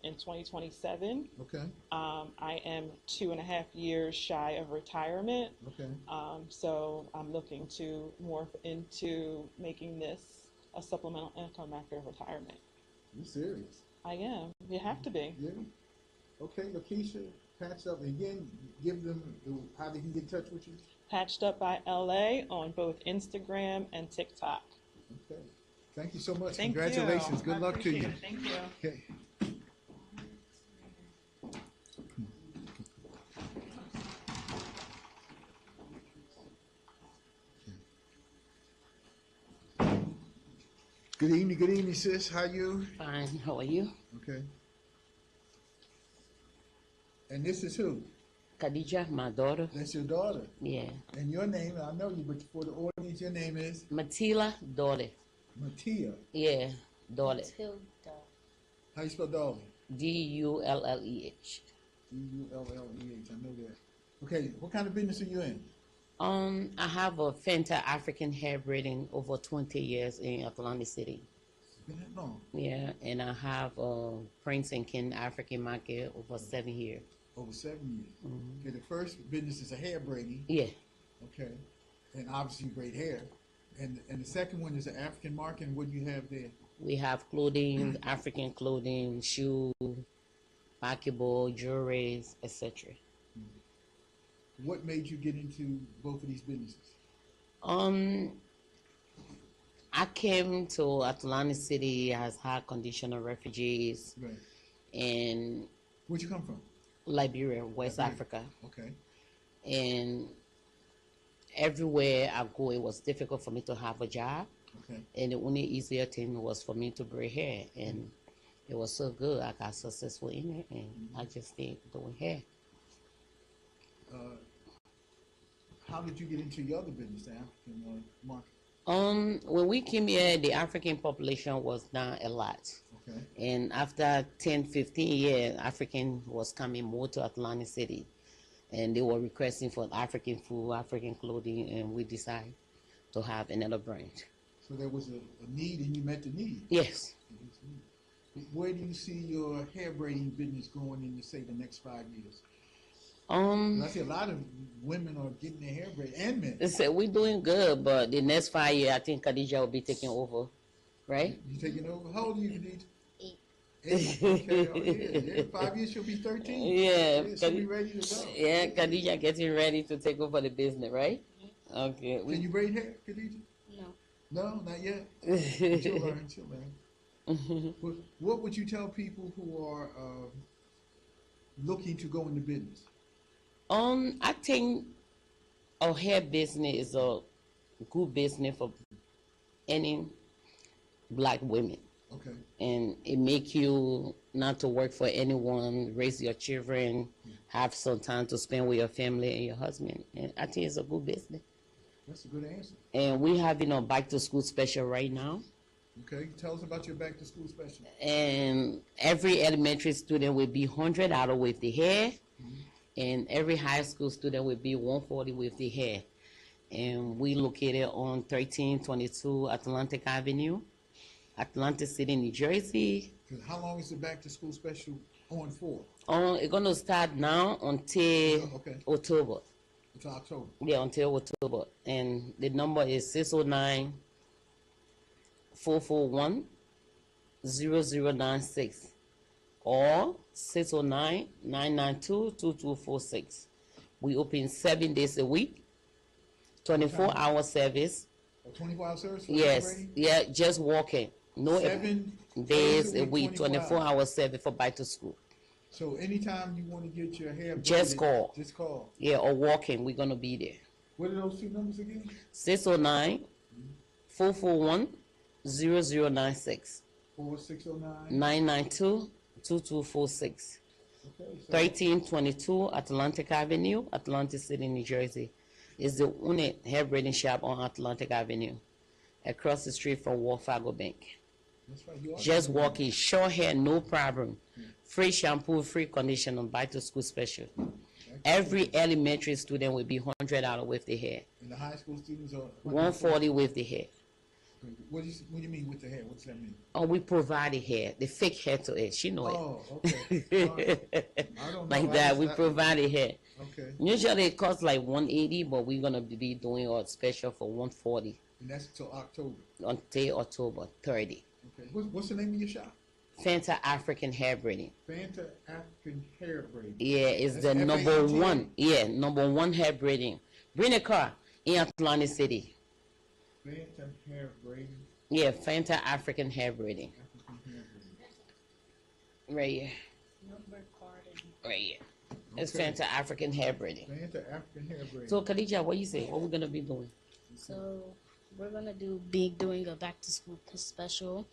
in 2027. Okay. I am 2.5 years shy of retirement. Okay. So I'm looking to morph into making this a supplemental income after retirement. You serious? I am. You have to be. Yeah. Okay, Lakeisha, patched up again. Give them how they can get in touch with you. Patched Up by LA on both Instagram and TikTok. Okay. Thank you so much. Thank Congratulations. you. Good luck to you. Thank you. Okay. Good evening, sis. How you? Fine. How are you? Okay. And this is who? Khadija, my daughter. That's your daughter. Yeah. And your name, I know you, but for the audience, your name is? Matila Dole. Matia. Yeah, Dole. Matilda. How you spell Dolly? Dulleh. Dulleh. I know that. Okay, what kind of business are you in? I have a Fenta African hair braiding over 20 years in Atlantic City. It's been that long? Yeah, and I have a Prince and Ken African market over 7 years. Over 7 years. Okay, the first business is a hair braiding. Yeah. Okay, and obviously you braid hair. And the second one is an African market. And what do you have there? We have clothing, African clothing, shoes, basketball, jewelry, etc. What made you get into both of these businesses? I came to Atlantic City as high conditional refugees. Right. And where'd you come from? Liberia, West Africa. Okay. And everywhere I go, it was difficult for me to have a job. Okay. And the only easier thing was for me to braid hair. And it was so good, I got successful in it, and I just stayed doing hair. How did you get into your other business, the African market? When we came here, the African population was not a lot. Okay. And after 10, 15 years, African was coming more to Atlantic City. And they were requesting for African food, African clothing, and we decided to have another branch. So there was a need and you met the need? Yes. Where do you see your hair braiding business going in, say, the next 5 years? I see a lot of women are getting their hair braided, and men. So we're doing good, but the next 5 years, I think Khadija will be taking over, right? You taking over? How old are you, Khadija? 8. 8. Okay. Oh, yeah. 5 years she'll be 13. Yeah. She'll be ready to go. Yeah, Khadija getting ready to take over the business, right? Okay. Can you braid hair, Khadija? No. No, not yet. She'll learn. She'll learn. What would you tell people who are looking to go into business? I think our hair business is a good business for any black women. Okay. And it make you not to work for anyone, raise your children, have some time to spend with your family and your husband. And I think it's a good business. That's a good answer. And we have, back to school special right now. Okay, tell us about your back to school special. And every elementary student will be $100 with the hair. And every high school student will be $140 with the hair. And we located on 1322 Atlantic Avenue, Atlantic City, New Jersey. How long is the back to school special on for? It's going to start now until October. Until October? Yeah, until October. And the number is 609-441-0096 or 609-992-2246. We open 7 days a week 24-hour service. A 24-hour service for Yes, celebrating? yeah, just walking. No 7 days a week, 24 hours. 24-hour service for back to school. So anytime you want to get your hair braided, Just call. Just call. Yeah, or walking, we're gonna be there. What are those two numbers again? 609-441-0096. 4609. 992-2246. Okay. So 1322 Atlantic Avenue, Atlantic City, New Jersey. Is the only hair braiding shop on Atlantic Avenue, across the street from Wells Fargo Bank. that's right. You are Just walking, short hair, no problem. Free shampoo, free conditioner, back to school special. Every elementary student will be $100 with the hair. And the high school students are $140 with the hair. What do you mean with the hair? What does that mean? Oh, we provide the hair, the fake hair to it. She know Oh, okay. it. All right. I don't know. Like that, we provide the hair. Okay. Usually it costs like $180, but we're gonna be doing a special for $140 And that's until October. until October 30. Okay. What's the name of your shop? Fanta African Hair Braiding. Fanta African Hair Braiding. Yeah, it's That's the number FANTA? one. Yeah, number one hair braiding. Bring a car in Atlantic City. Fanta Hair Braiding. Yeah, Fanta African Hair Braiding. African Hair Braiding. Right here. Right here. It's Okay. Fanta African Hair Braiding. Fanta African Hair Braiding. So Khadija, what you say? What we gonna be doing? So we're gonna doing a back to school special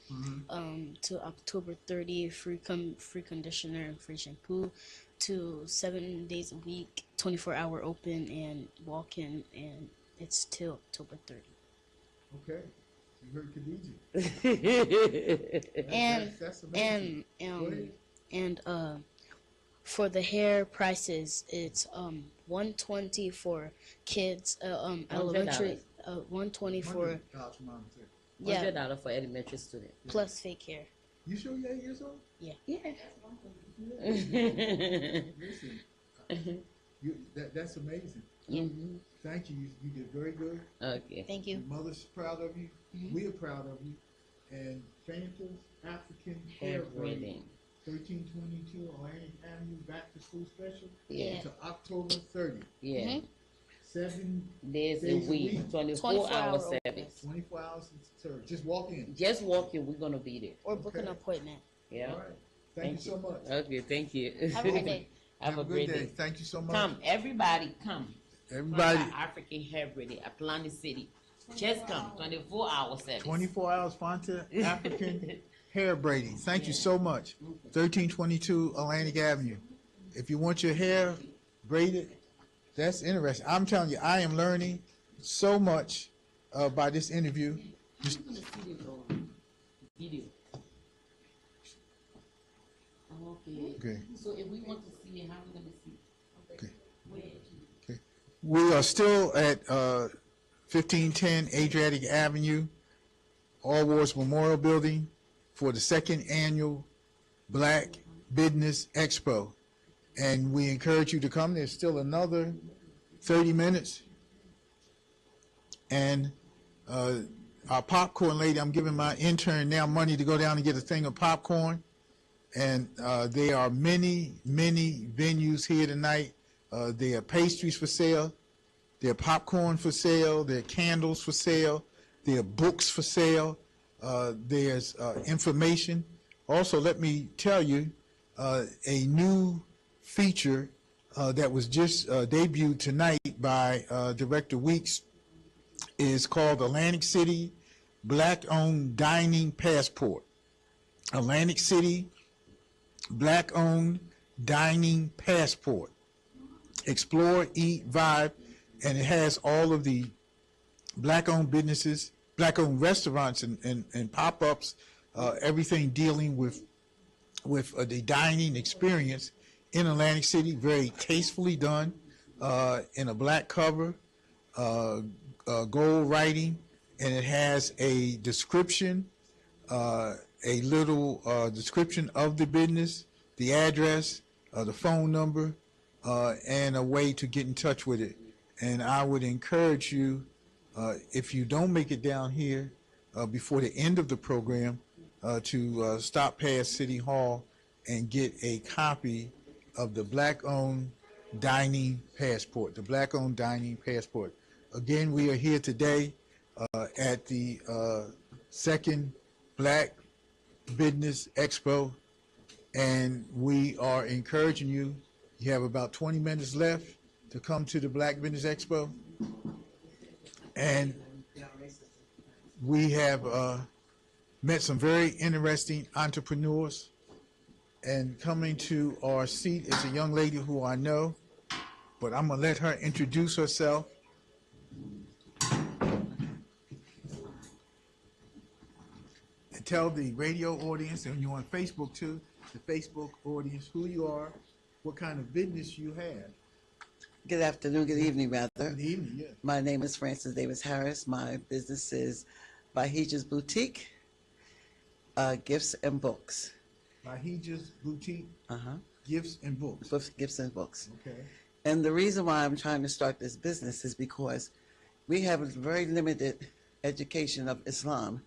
to October 30th. Free conditioner and free shampoo, to 7 days a week, 24-hour open and walk-in, and it's till October 30th. Okay. You heard Khadija. That's amazing. Go ahead. And for the hair prices, it's $120 for kids, elementary, $120 for yeah, $100 for elementary student. plus fake hair. You sure you're 8 years old? Yeah. Listen, that's amazing. Thank you. You did very good. Okay. Thank Your you. mother's proud of you. We are proud of you. And Fanta's African Hair Braiding, 1322 Atlantic Avenue, back to school special. Yeah. To October 30th. Yeah. 7 Days a days week, 24-hour 24-hour service. 24 hours of service. Just walk in. Just walking, we're gonna be there. Or book an Okay. appointment. Yeah. All right. Thank you so much. Okay, thank you. Have a good day. Have a good great day. day. Thank you so much. Come, everybody, come. Everybody, Fanta African Hair Braiding, Atlantic City. Just come, 24-hour service. 24 hours Fanta African Hair Braiding. Thank you so much. 1322 Atlantic Avenue. If you want your hair braided, that's interesting. I'm telling you, I am learning so much by this interview. Video. Okay. Okay. So if we want to see it, how we gonna see? Okay. Where? Okay. We are still at 1510 Adriatic Avenue, All Wars Memorial Building, for the second annual Black Business Expo. And we encourage you to come. There's still another 30 minutes. And our popcorn lady, I'm giving my intern now money to go down and get a thing of popcorn. And there are many, many venues here tonight. There are pastries for sale. There are popcorn for sale. There are candles for sale. There are books for sale. There's information. Also, let me tell you, a new feature that was just debuted tonight by Director Weeks is called Atlantic City Black-Owned Dining Passport. Atlantic City Black-Owned Dining Passport. Explore, eat, vibe, and it has all of the black-owned businesses, black-owned restaurants and pop-ups, everything dealing with the dining experience in Atlantic City, very tastefully done, in a black cover, gold writing, and it has a description, a little description of the business, the address, the phone number, and a way to get in touch with it. And I would encourage you, if you don't make it down here before the end of the program, to stop past City Hall and get a copy of the Black-Owned Dining Passport. The Black-Owned Dining Passport. Again, we are here today at the second Black Business Expo, and we are encouraging you. You have about 20 minutes left to come to the Black Business Expo, and we have met some very interesting entrepreneurs. And coming to our seat is a young lady who I know, but I'm gonna let her introduce herself. And tell the radio audience, and you're on Facebook too, the Facebook audience, who you are, what kind of business you have. Good afternoon, good evening, rather. Good evening, yeah. My name is Frances Davis Harris. My business is Bahija's Boutique, Gifts and Books. Bahija's Boutique, Gifts and Books. Gifts and Books. Okay. And the reason why I'm trying to start this business is because we have a very limited education of Islam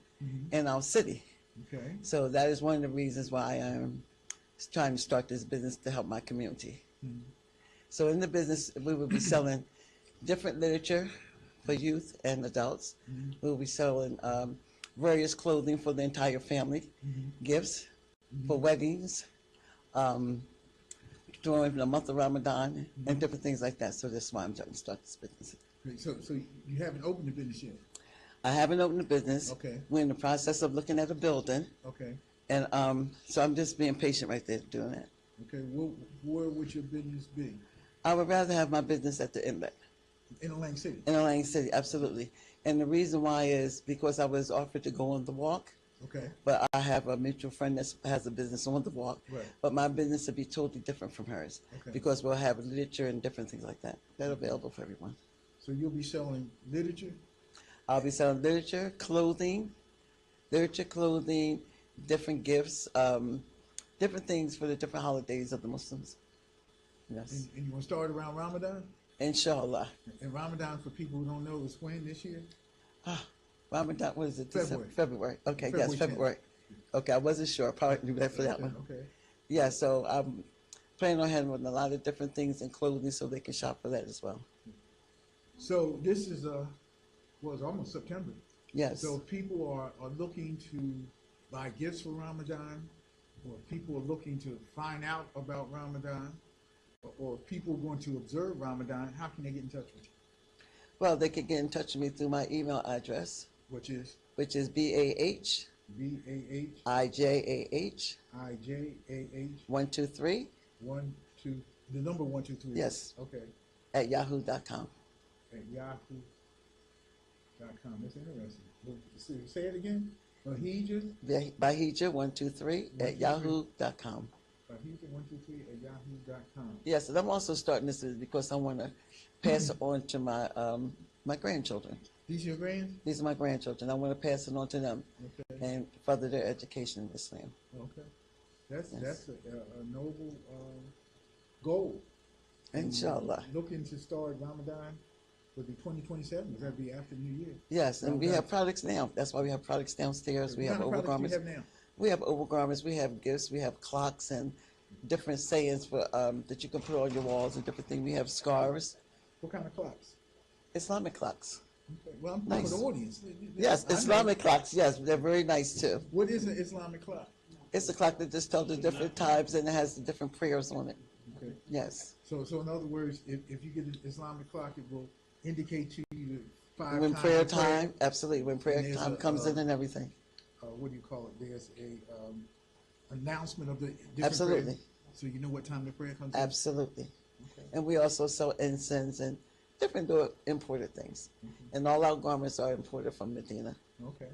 in our city. Okay. So that is one of the reasons why I'm trying to start this business to help my community. So in the business, we will be selling different literature for youth and adults. We'll be selling various clothing for the entire family, gifts for weddings, during the month of Ramadan, and different things like that. So that's why I'm trying to start this business. Great. So you haven't opened the business yet? I haven't opened the business. Okay. We're in the process of looking at a building. Okay. And so I'm just being patient right there doing that. Okay. Where would your business be? I would rather have my business at the inlet. In Atlantic City? In Atlantic City, absolutely. And the reason why is because I was offered to go on the walk. Okay. But I have a mutual friend that has a business on the walk. Right. But my business will be totally different from hers. Okay. Because we'll have literature and different things like that. They're available for everyone. So you'll be selling literature? I'll be selling literature, clothing, different gifts, different things for the different holidays of the Muslims. Yes. And you want to start around Ramadan? Inshallah. And Ramadan, for people who don't know, is when this year? Ramadan, what is it? February. February. Okay, February yes, February. Okay, I wasn't sure. I probably knew that for that one. Okay. Yeah, so I'm planning on having a lot of different things in clothing so they can shop for that as well. So this is it's almost September. Yes. So if people are looking to buy gifts for Ramadan, or people are looking to find out about Ramadan, or people want to observe Ramadan, how can they get in touch with you? Well, they can get in touch with me through my email address. Which is? BAH. BAH. IJAH. IJAH. 123. The number 123. Yes. Okay. At yahoo.com. At yahoo.com. That's interesting. Say it again. Bahija? Bahija123 at yahoo.com. Bahija123 at yahoo.com. Yes, and I'm also starting this because I want to pass it on to my my grandchildren. These are your grands? These are my grandchildren. I want to pass it on to them and further their education in Islam. Okay. That's a noble goal. Inshallah. Looking to start Ramadan would be 2027. That'd be after New Year. Yes, and we have products now. That's why we have products downstairs. We have overgarments. What kind of products do you have now? We have overgarments. We have gifts. We have clocks and different sayings for that you can put on your walls and different things. We have scarves. What kind of clocks? Islamic clocks. Okay. Well, I'm talking to the audience. Yes, Islamic clocks. Yes, they're very nice too. What is an Islamic clock? It's a clock that just tells the different times and it has the different prayers on it. Okay. Yes. So in other words, if you get an Islamic clock, it will indicate to you when prayer time, absolutely, when prayer time comes in and everything. What do you call it? There's a announcement of the different absolutely. Prayers, so you know what time the prayer comes absolutely. in? Absolutely. Okay. And we also sell incense and different imported things. And all our garments are imported from Medina. Okay.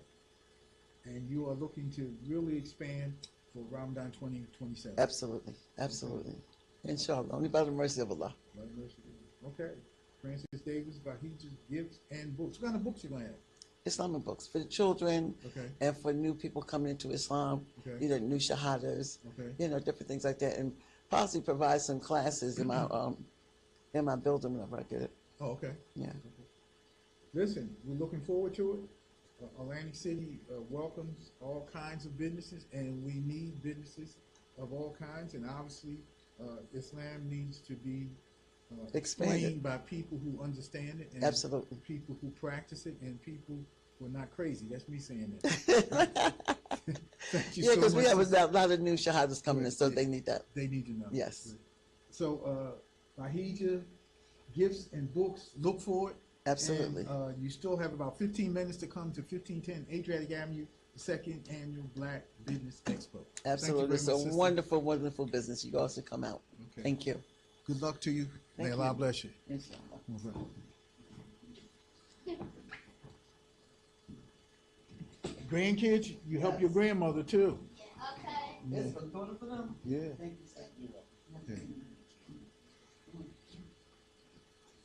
And you are looking to really expand for Ramadan 2027? Absolutely. Absolutely. Okay. Inshallah. Only by the mercy of Allah. By the mercy of Allah. Okay. Frances Davis, Bahija's Gifts and Books. What kind of books you going to have? Islamic books for the children okay. and for new people coming into Islam, okay. you know, new shahadas, okay. you know, different things like that, and possibly provide some classes in my building whenever I get it. Oh, okay. Yeah. Okay. Listen, we're looking forward to it. Atlantic City welcomes all kinds of businesses, and we need businesses of all kinds, and obviously Islam needs to be explained by people who understand it, and Absolutely. people who practice it, and people who are not crazy. That's me saying that. Thank you Yeah, so because we much. have a lot of new shahadas coming in, so they need that. They need to know. Yes. So, Bahija, gifts and books, look for it. Absolutely. And, you still have about 15 minutes to come to 1510 Adriatic Avenue, the second annual Black Business Expo. Absolutely. It's Thank a you very much, wonderful, wonderful business. You all should come out. Okay. Thank you. Good luck to you. May Thank Allah you. bless you. Inshallah. Grandkids, you help your grandmother too. Okay. Yes, for them. Yeah. Thank you, sir. Yeah.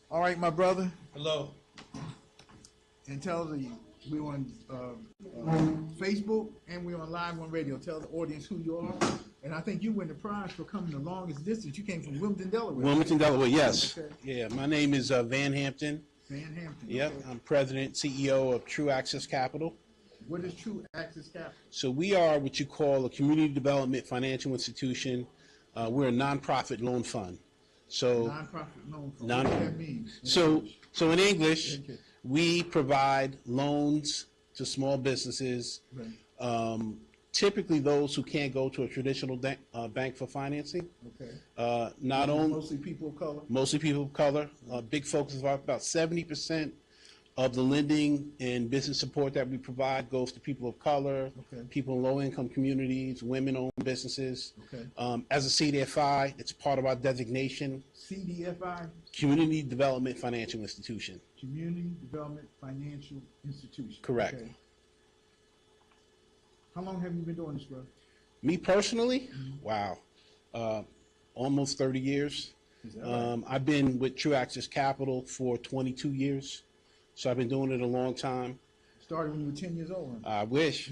All right, my brother. Hello. And tell we're on Facebook and we're on live on radio. Tell the audience who you are. And I think you win the prize for coming the longest distance. You came from Wilmington, Delaware. Wilmington, Delaware, yes. Okay. Yeah, my name is Van Hampton. Van Hampton. Yep, Okay. I'm president, CEO of True Access Capital. What is True Access Capital? So we are what you call a community development financial institution. We're a nonprofit loan fund. So Nonprofit loan fund. What does that mean? So in English, Okay. we provide loans to small businesses, Right. typically those who can't go to a traditional bank for financing. Okay. Not only Mostly people of color. mostly people of color. Big focus of about 70% of the lending and business support that we provide goes to people of color, Okay. people in low-income communities, women-owned businesses. Okay. As a CDFI, it's part of our designation, CDFI, Community Development Financial Institution. Community Development Financial Institution. Correct. Okay. How long have you been doing this, bro? Me personally, wow, almost 30 years. Is that right? I've been with True Access Capital for 22 years, so I've been doing it a long time. Started when you were 10 years old. Huh? I wish.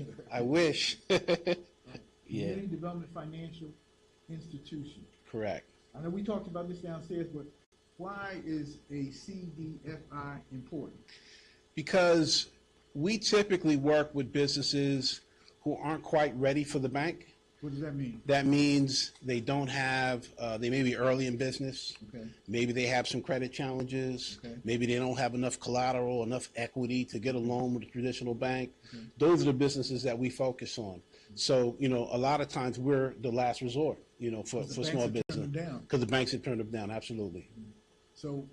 Yeah, Community Development Financial Institution. correct. I know we talked about this downstairs, but why is a CDFI important? Because we typically work with businesses who aren't quite ready for the bank. What does that mean? That means they don't have, they may be early in business. Okay. Maybe they have some credit challenges. Okay. Maybe they don't have enough collateral, enough equity to get a loan with a traditional bank. Okay. Those are the businesses that we focus on. So, a lot of times we're the last resort, for The small banks have turned business. them down. Because the banks have turned them down, absolutely. So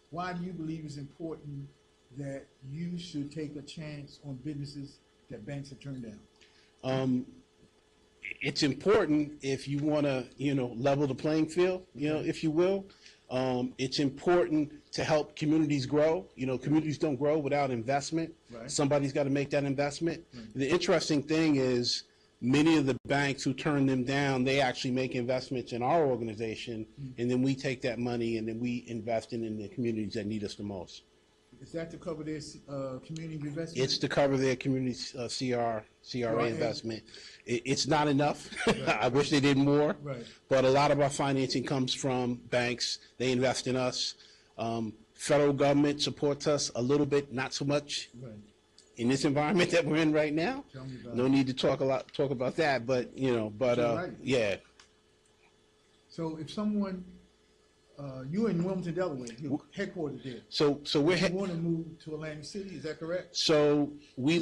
why do you believe it's important that you should take a chance on businesses that banks have turned down? It's important if you want to, level the playing field, if you will. It's important to help communities grow. Communities don't grow without investment. Right. Somebody's got to make that investment. Right. The interesting thing is many of the banks who turn them down, they actually make investments in our organization, and then we take that money and then we invest in the communities that need us the most. Is that to cover their community investment? It's to cover their community CRA Right. investment. It's not enough. Right. I wish they did more. Right. But a lot of our financing comes from banks. They invest in us. Federal government supports us a little bit, not so much Right. in this environment that we're in right now. Tell me about No it. need to talk about that, but You're right. yeah. So if someone, you're in Wilmington, Delaware, you're headquartered there. So we're You want to move to Atlantic City, is that correct? So we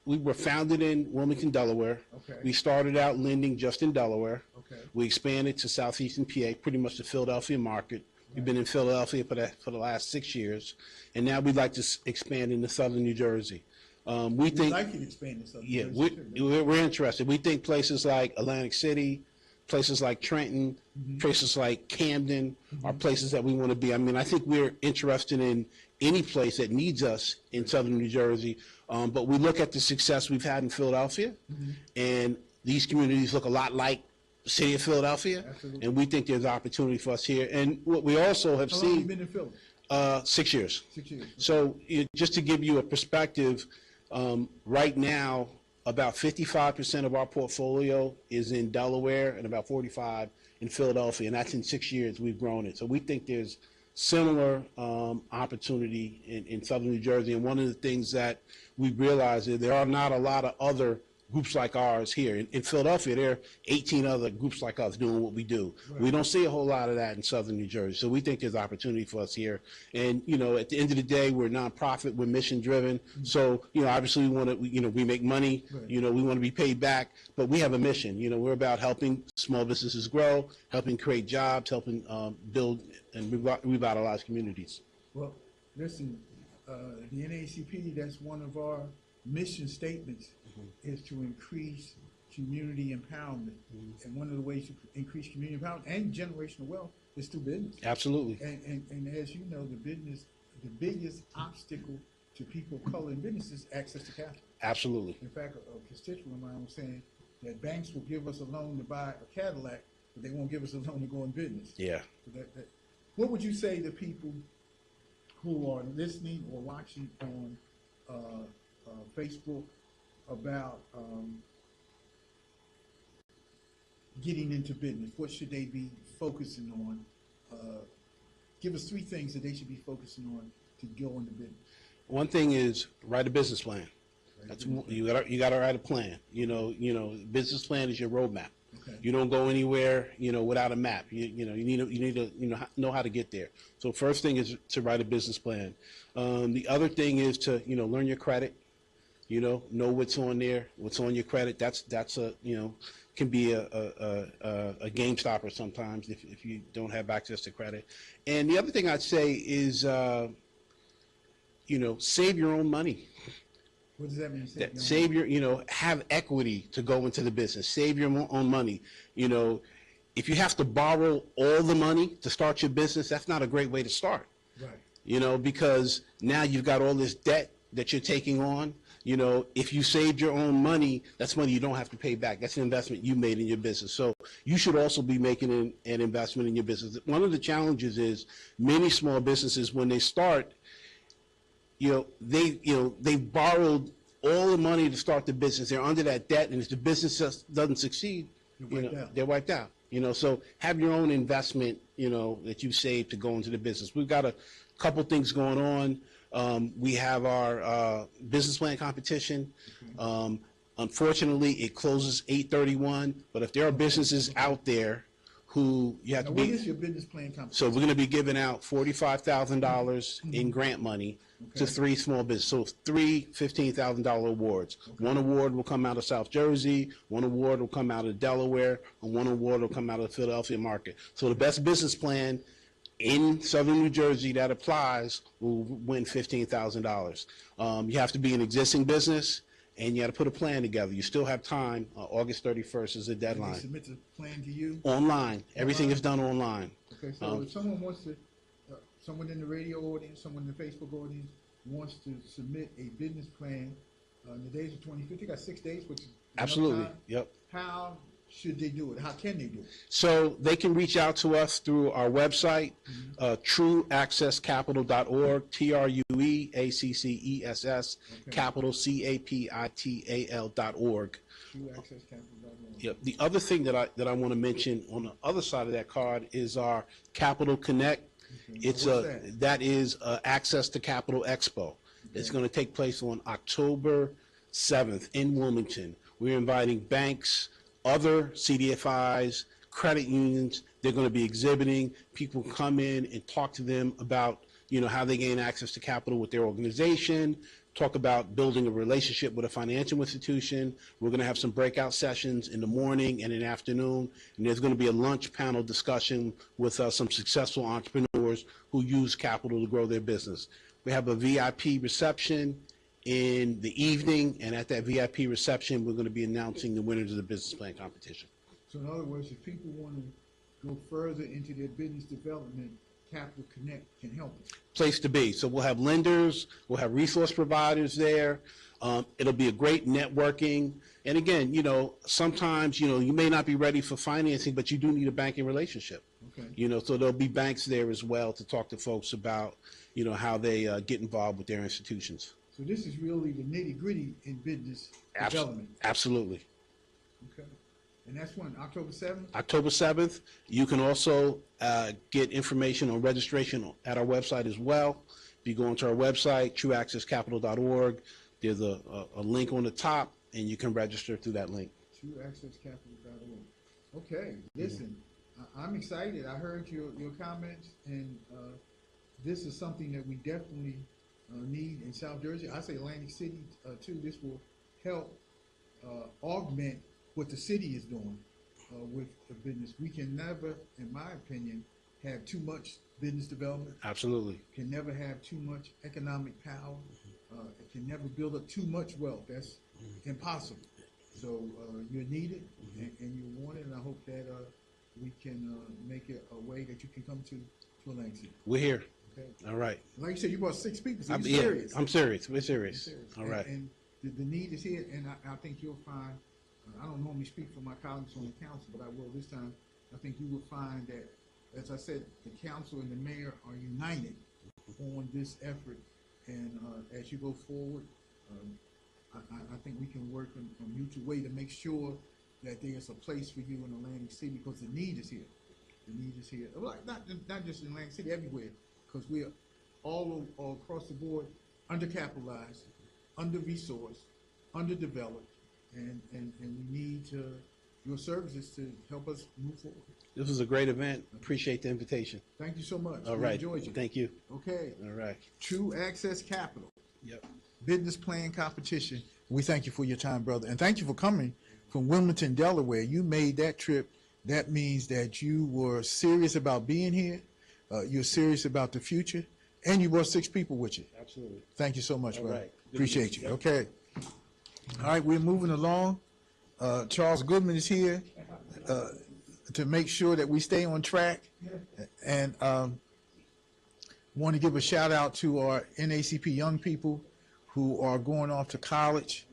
were founded in Wilmington, Delaware. Okay. We started out lending just in Delaware. Okay. We expanded to southeastern PA, pretty much the Philadelphia market. We've been in Philadelphia for the last 6 years, and now we'd like to expand into southern New Jersey. We We'd think, like you to expand this up. yeah, we're interested. We think places like Atlantic City, places like Trenton, places like Camden are places that we want to be. I mean, I think we're interested in any place that needs us in southern New Jersey, but we look at the success we've had in Philadelphia, and these communities look a lot like the city of Philadelphia, Absolutely. and we think there's opportunity for us here. And what we also have How long have you seen, been in Philly? 6 years. 6 years. So just to give you a perspective, right now, about 55% of our portfolio is in Delaware and about 45 in Philadelphia, and that's in 6 years we've grown it. So we think there's similar opportunity in southern New Jersey. And one of the things that we realize is there are not a lot of other groups like ours here. In Philadelphia, there are 18 other groups like us doing what we do. Right. We don't see a whole lot of that in Southern New Jersey. So we think there's opportunity for us here. And, you know, at the end of the day, we're nonprofit, we're mission driven. Mm-hmm. So, you know, obviously we want to, you know, we make money, right. You know, we want to be paid back, but we have a mission. You know, we're about helping small businesses grow, helping create jobs, helping build and revitalize communities. Well, listen, the NAACP, that's one of our mission statements, is to increase community empowerment. And one of the ways to increase community empowerment and generational wealth is through business. Absolutely. And as you know, the biggest obstacle to people of color in business is access to capital. Absolutely. In fact, a constituent of mine was saying that banks will give us a loan to buy a Cadillac, but they won't give us a loan to go in business. Yeah. So what would you say to people who are listening or watching on Facebook about getting into business? What should they be focusing on? Give us 3 things that they should be focusing on to go into business. One thing is write a business plan. That's you got to write a plan. You know, business plan is your roadmap. Okay. You don't go anywhere, you know, without a map. You need to know how to get there. So first thing is to write a business plan. The other thing is to, you know, learn your credit. You know what's on there, what's on your credit. That's a, you know, can be a game stopper sometimes if you don't have access to credit. And the other thing I'd say is, you know, save your own money. What does that mean? Save your, you know, have equity to go into the business. Save your own money. You know, if you have to borrow all the money to start your business, that's not a great way to start. Right. You know, because now you've got all this debt that you're taking on. You know, if you saved your own money, that's money you don't have to pay back. That's an investment you made in your business. So you should also be making an investment in your business. One of the challenges is many small businesses, when they start, they borrowed all the money to start the business. They're under that debt, and if the business just doesn't succeed, they're wiped out. You know, so have your own investment, you know, that you saved to go into the business. We've got a couple things going on. We have our business plan competition. Unfortunately, it closes 8/31. But if there are businesses out there who you have to be. What is your business plan competition? So we're going to be giving out $45,000 in grant money to 3 small businesses. So 3 $15,000 awards. Okay. One award will come out of South Jersey, one award will come out of Delaware, and one award will come out of the Philadelphia market. So the best business plan in Southern New Jersey that applies will win $15,000. You have to be an existing business, and you got to put a plan together. You still have time. August 31st is the deadline. They submit the plan to you? Online. Everything is done online. Okay, so if someone wants to, someone in the radio audience, someone in the Facebook audience wants to submit a business plan, the days of 25th, you got 6 days, which is absolutely, yep. How should they do it? How can they do it? So they can reach out to us through our website, trueaccesscapital.org, TRUEACCESS, capital CAPITAL.org. Trueaccesscapital.org. Yep. The other thing that I want to mention on the other side of that card is our Capital Connect. It's that is Access to Capital Expo. It's going to take place on October 7th in Wilmington. We're inviting banks, other CDFIs, credit unions. They're going to be exhibiting. People come in and talk to them about, you know, how they gain access to capital with their organization, talk about building a relationship with a financial institution. We're going to have some breakout sessions in the morning and in the afternoon, and there's going to be a lunch panel discussion with some successful entrepreneurs who use capital to grow their business. We have a VIP reception in the evening, and at that VIP reception, we're going to be announcing the winners of the business plan competition. So in other words, if people want to go further into their business development, Capital Connect can help them. Place to be. So we'll have lenders, we'll have resource providers there. It'll be a great networking. And again, you know, sometimes, you know, you may not be ready for financing, but you do need a banking relationship. Okay. You know, so there'll be banks there as well to talk to folks about, you know, how they get involved with their institutions. So this is really the nitty-gritty in business development. Absolutely. Okay. And that's when, October 7th? October 7th. You can also get information on registration at our website as well. If you go onto our website, trueaccesscapital.org, there's a link on the top and you can register through that link. TrueAccessCapital.org. Okay, listen, I'm excited. I heard your comments, and this is something that we definitely need in South Jersey. I say Atlantic City too. This will help augment what the city is doing with the business. We can never, in my opinion, have too much business development. Absolutely. Can never have too much economic power. It can never build up too much wealth. That's impossible. So you're needed and you're wanted, and I hope that we can make it a way that you can come to Atlantic City. We're here. Okay. All right. Like you said, you brought 6 people, so you're Yeah, serious. I'm serious. We're serious. You're serious. All right. And the need is here, and I think you'll find, I don't normally speak for my colleagues on the council, but I will this time. I think you will find that, as I said, the council and the mayor are united on this effort, and as you go forward, I think we can work in a mutual way to make sure that there's a place for you in Atlantic City, because the need is here. The need is here. Well, not just in Atlantic City, everywhere, because we're all across the board undercapitalized, under-resourced, underdeveloped, and we need your services to help us move forward. This was a great event. Appreciate the invitation. Thank you so much. All We right. enjoyed you. Thank you. Okay. All right. True Access Capital. Yep. Business plan competition. We thank you for your time, brother, and thank you for coming from Wilmington, Delaware. You made that trip. That means that you were serious about being here. You're serious about the future, and you brought 6 people with you. Absolutely. Thank you so much, All brother. right. Appreciate you. Okay. All right, we're moving along. Charles Goodman is here to make sure that we stay on track, and want to give a shout out to our NACP young people who are going off to college.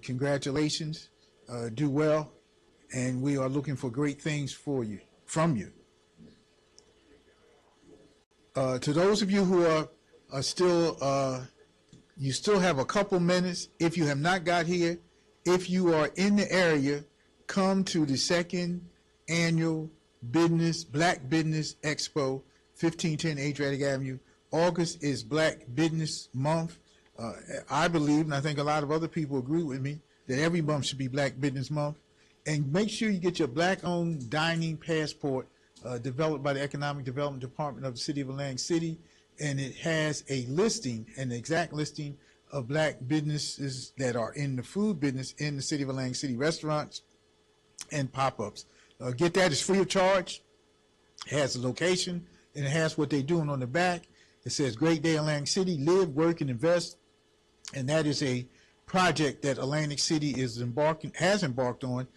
Congratulations. Do well, and we are looking for great things from you. To those of you who are still, you still have a couple minutes. If you have not got here, if you are in the area, come to the 2nd annual Black Business Expo, 1510 Adriatic Avenue. August is Black Business Month. I believe, and I think a lot of other people agree with me, that every month should be Black Business Month. And make sure you get your Black-owned dining passport developed by the Economic Development Department of the City of Atlantic City. And it has a listing, an exact listing of Black businesses that are in the food business in the City of Atlantic City, restaurants and pop-ups. Get that. It's free of charge. It has a location, and it has what they're doing on the back. It says, Great Day Atlantic City, live, work, and invest. And that is a project that Atlantic City has embarked on,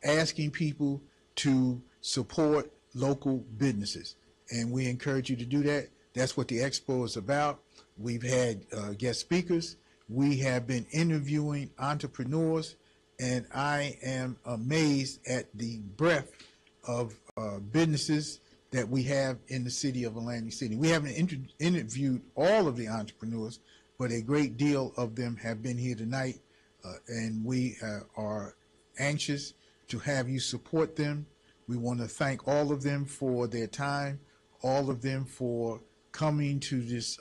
asking people to support local businesses. And we encourage you to do that. That's what the expo is about. We've had guest speakers. We have been interviewing entrepreneurs, and I am amazed at the breadth of businesses that we have in the city of Atlantic City. We haven't interviewed all of the entrepreneurs, but a great deal of them have been here tonight, and we are anxious to have you support them. We want to thank all of them for their time, all of them for coming to this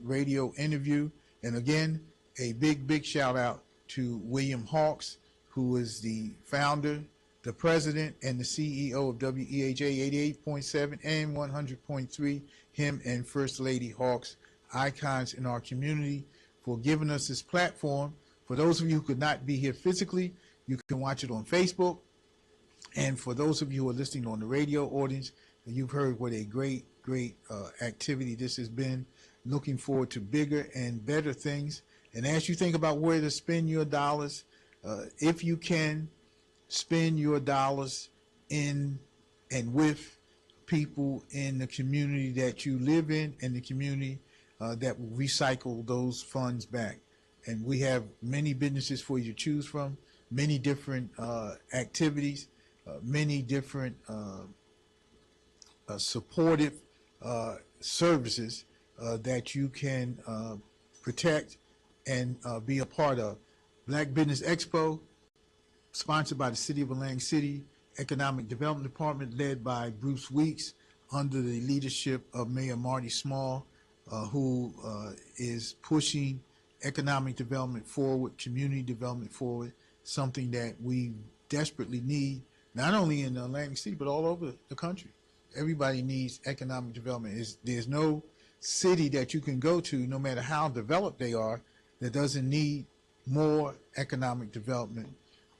radio interview. And again, a big shout out to William Hawks, who is the founder, the president, and the CEO of WEHA 88.7 and 100.3, him and First Lady Hawks, icons in our community, for giving us this platform. For those of you who could not be here physically, you can watch it on Facebook. And for those of you who are listening on the radio audience, you've heard what a great activity this has been. Looking forward to bigger and better things. And as you think about where to spend your dollars, if you can, spend your dollars in and with people in the community that you live in and the community that will recycle those funds back. And we have many businesses for you to choose from, many different activities, many different supportive services that you can protect and be a part of. Black Business Expo, sponsored by the City of Atlantic City Economic Development Department, led by Bruce Weeks, under the leadership of Mayor Marty Small, who is pushing economic development forward, community development forward, something that we desperately need, not only in Atlantic City, but all over the country. Everybody needs economic development. There's no city that you can go to, no matter how developed they are, that doesn't need more economic development,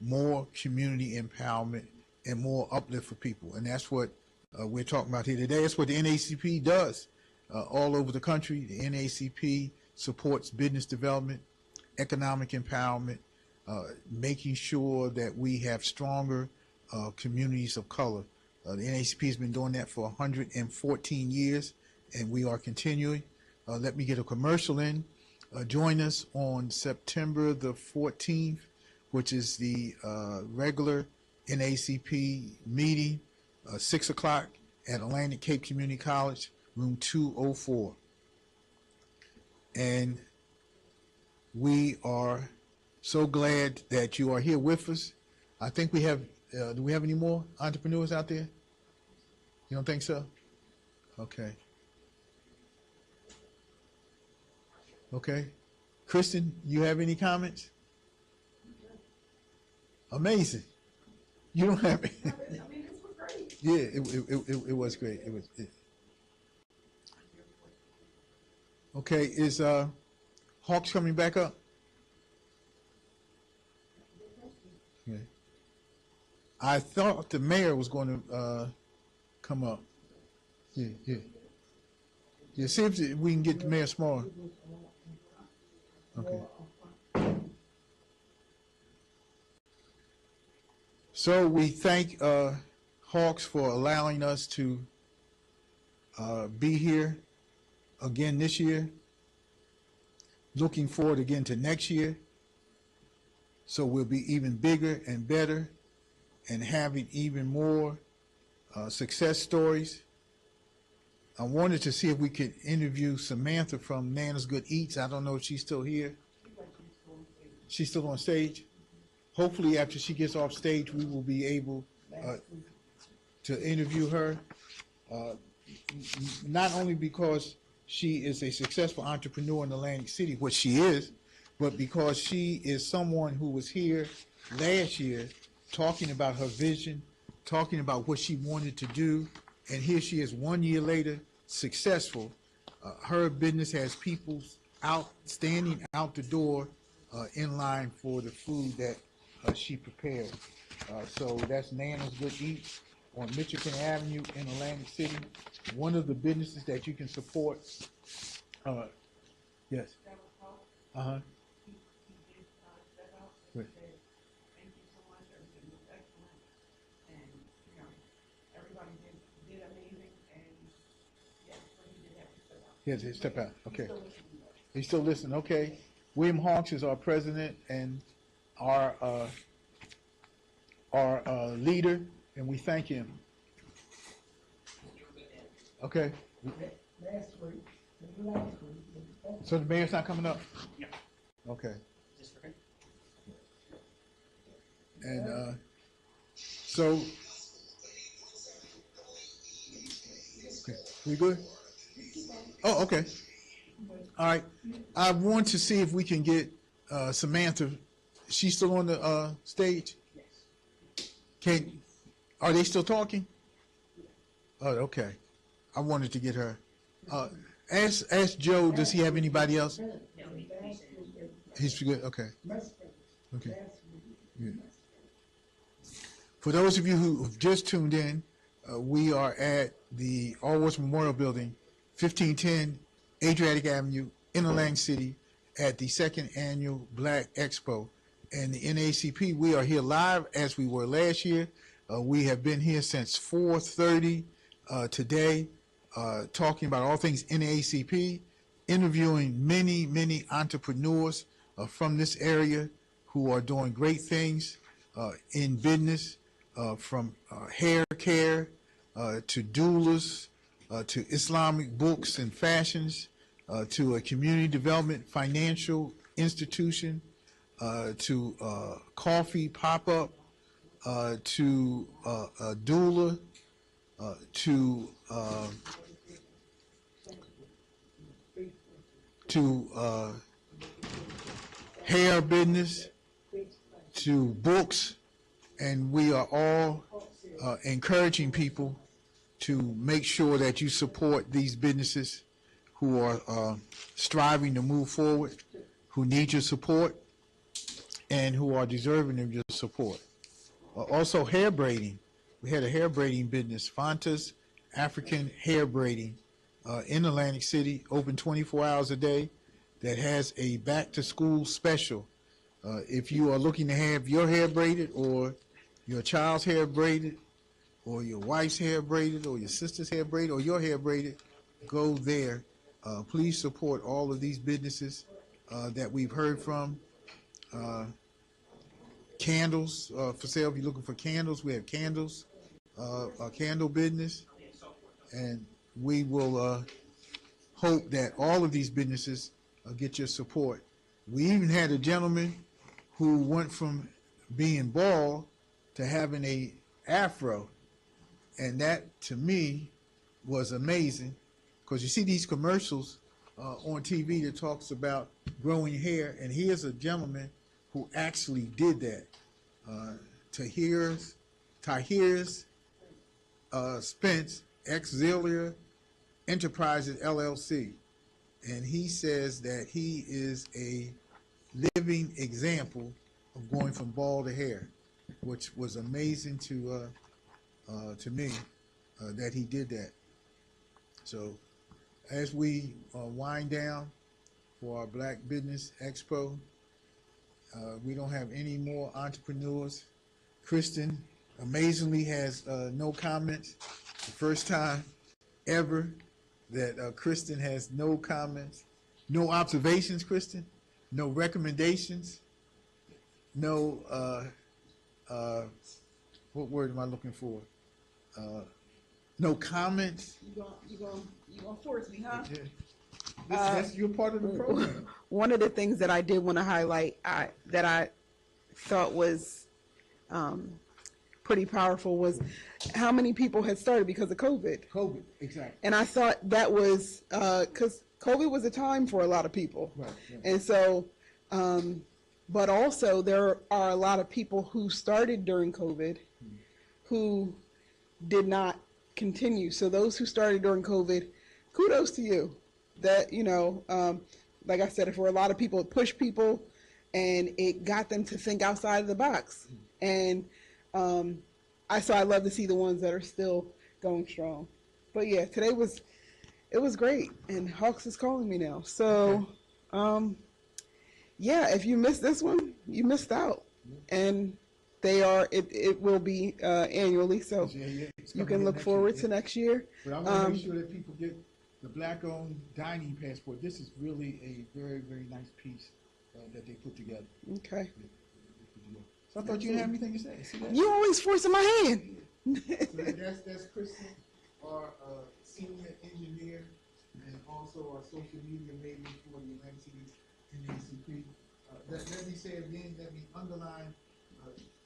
more community empowerment, and more uplift for people. And that's what we're talking about here today. That's what the NAACP does all over the country. The NAACP supports business development, economic empowerment, making sure that we have stronger communities of color. The NAACP has been doing that for 114 years, and we are continuing. Let me get a commercial in. Join us on September the 14th, which is the regular NAACP meeting, 6 o'clock at Atlantic Cape Community College, room 204. And we are so glad that you are here with us. I think we have, do we have any more entrepreneurs out there? You don't think so? Okay. Okay. Kristen, you have any comments? Amazing. You don't have any. Yeah, it was great. Okay, is Hawks coming back up? Okay. I thought the mayor was going to come up. Yeah. Yeah, see if we can get the mayor smaller. Okay. So we thank Hawks for allowing us to be here again this year. Looking forward again to next year. So we'll be even bigger and better and having even more success stories. I wanted to see if we could interview Samantha from Nana's Good Eats. I don't know if she's still here. She's still on stage. Hopefully after she gets off stage, we will be able to interview her, not only because she is a successful entrepreneur in Atlantic City, which she is, but because she is someone who was here last year talking about her vision, talking about what she wanted to do, and here she is 1 year later, successful. Her business has people standing out the door in line for the food that she prepared. So that's Nana's Good Eats on Michigan Avenue in Atlantic City. One of the businesses that you can support. Yes. Uh-huh. Great. Yes, he step out. Okay. He's still listening. Okay. William Hawks is our president and our leader, and we thank him. Okay. So the mayor's not coming up? Yeah. Okay. And so, okay. We good? Oh, okay. All right. I want to see if we can get Samantha. She's still on the stage? Yes. Are they still talking? Oh, okay. I wanted to get her. Ask Joe, does he have anybody else? He's good? Okay. Okay. Yeah. For those of you who have just tuned in, we are at the Allworth Memorial Building, 1510 Adriatic Avenue in Atlantic City at the second annual Black Expo. And the NAACP, we are here live as we were last year. We have been here since 4:30 today, talking about all things NAACP, interviewing many entrepreneurs from this area who are doing great things in business, from hair care to doulas, to Islamic books and fashions, to a community development financial institution, to coffee pop-up, to a doula, to hair business, to books, and we are all encouraging people to make sure that you support these businesses who are striving to move forward, who need your support, and who are deserving of your support. Also, hair braiding. We had a hair braiding business, Fanta's African Hair Braiding, in Atlantic City, open 24 hours a day, that has a back-to-school special. If you are looking to have your hair braided, or your child's hair braided, or your wife's hair braided, or your sister's hair braided, or your hair braided, go there. Please support all of these businesses that we've heard from. Candles for sale. If you're looking for candles, we have candles, a candle business, and we will hope that all of these businesses get your support. We even had a gentleman who went from being bald to having a afro, and that to me was amazing, because you see these commercials on TV that talks about growing hair, and here's a gentleman who actually did that. Tahir's Spence, Auxiliary Enterprises LLC, and he says that he is a living example of going from bald to hair, which was amazing to me that he did that. So as we wind down for our Black Business Expo, we don't have any more entrepreneurs. Kristen amazingly has no comments. The first time ever that Kristen has no comments, no observations, Kristen, no recommendations, no, what word am I looking for? No comments. You gonna force me, huh? Yeah. You're part of the program. One of the things that I did want to highlight that I thought was pretty powerful was how many people had started because of COVID. COVID, exactly. And I thought that was because COVID was a time for a lot of people. Right. And so, but also there are a lot of people who started during COVID who did not continue. So those who started during COVID, kudos to you. That, like I said, for a lot of people, it pushed people and it got them to think outside of the box. And I love to see the ones that are still going strong. But yeah, today it was great, and Hawks is calling me now. So yeah, if you missed this one, you missed out. And it will be annually, so you can look forward to next year. But I want to make sure that people get the Black-owned dining passport. This is really a very, very nice piece that they put together. Okay. So I thought you didn't have anything to say. See that? You always forcing my hand. So that's Kristen, our senior engineer, and also our social media lady for the Atlantic City NACP. Let me say again, let me underline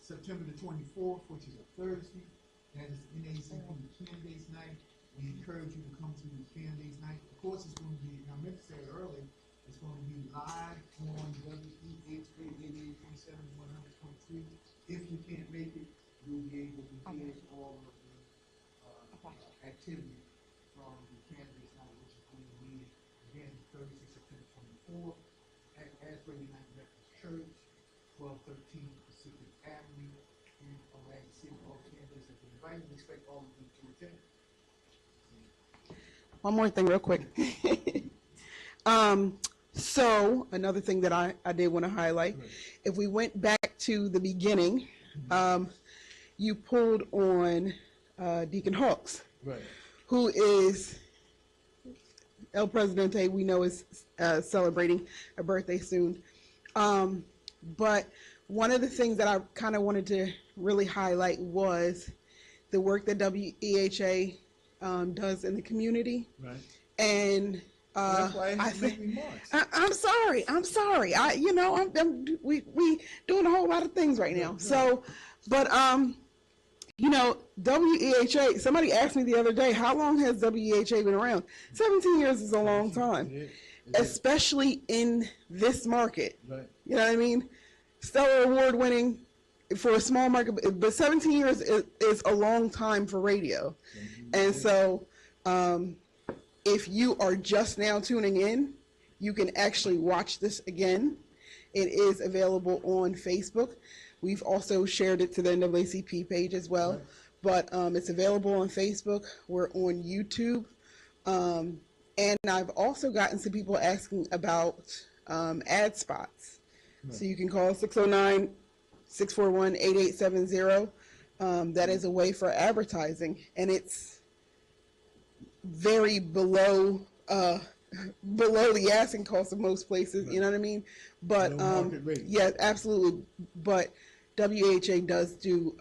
September the 24th, which is a Thursday. That is NACP Candidates Night. We encourage you to come to the Candidates Night. Of course, it's going to be, I meant to say it earlier, it's going to be live on WEHA 87-100.3. If you can't make it, you'll be able to hear all of the activity from the Candidates Night, which is going to be, again, Thursday, September 24th, at Asbury United Methodist Church, 1213 Pacific Avenue in Atlantic City. All candidates have been invited. We expect all of you to attend. One more thing real quick. So another thing that I did want to highlight, if we went back to the beginning, you pulled on Deacon Hawks, who is El Presidente, we know is celebrating a birthday soon. But one of the things that I kind of wanted to really highlight was the work that WEHA does in the community. Right. And I think I'm sorry. We doing a whole lot of things right now. So, but WEHA. Somebody asked me the other day, how long has WEHA been around? 17 years is a long time, especially in this market. Right. You know what I mean? Stellar award-winning for a small market, but 17 years is a long time for radio. And so if you are just now tuning in, you can actually watch this again. It is available on Facebook. We've also shared it to the NAACP page as well. Right. But it's available on Facebook. We're on YouTube. And I've also gotten some people asking about ad spots. Right. So you can call 609-641-8870. That is a way for advertising. And it's very below the asking cost of most places. Right. You know what I mean? But yeah, absolutely. But WEHA does do,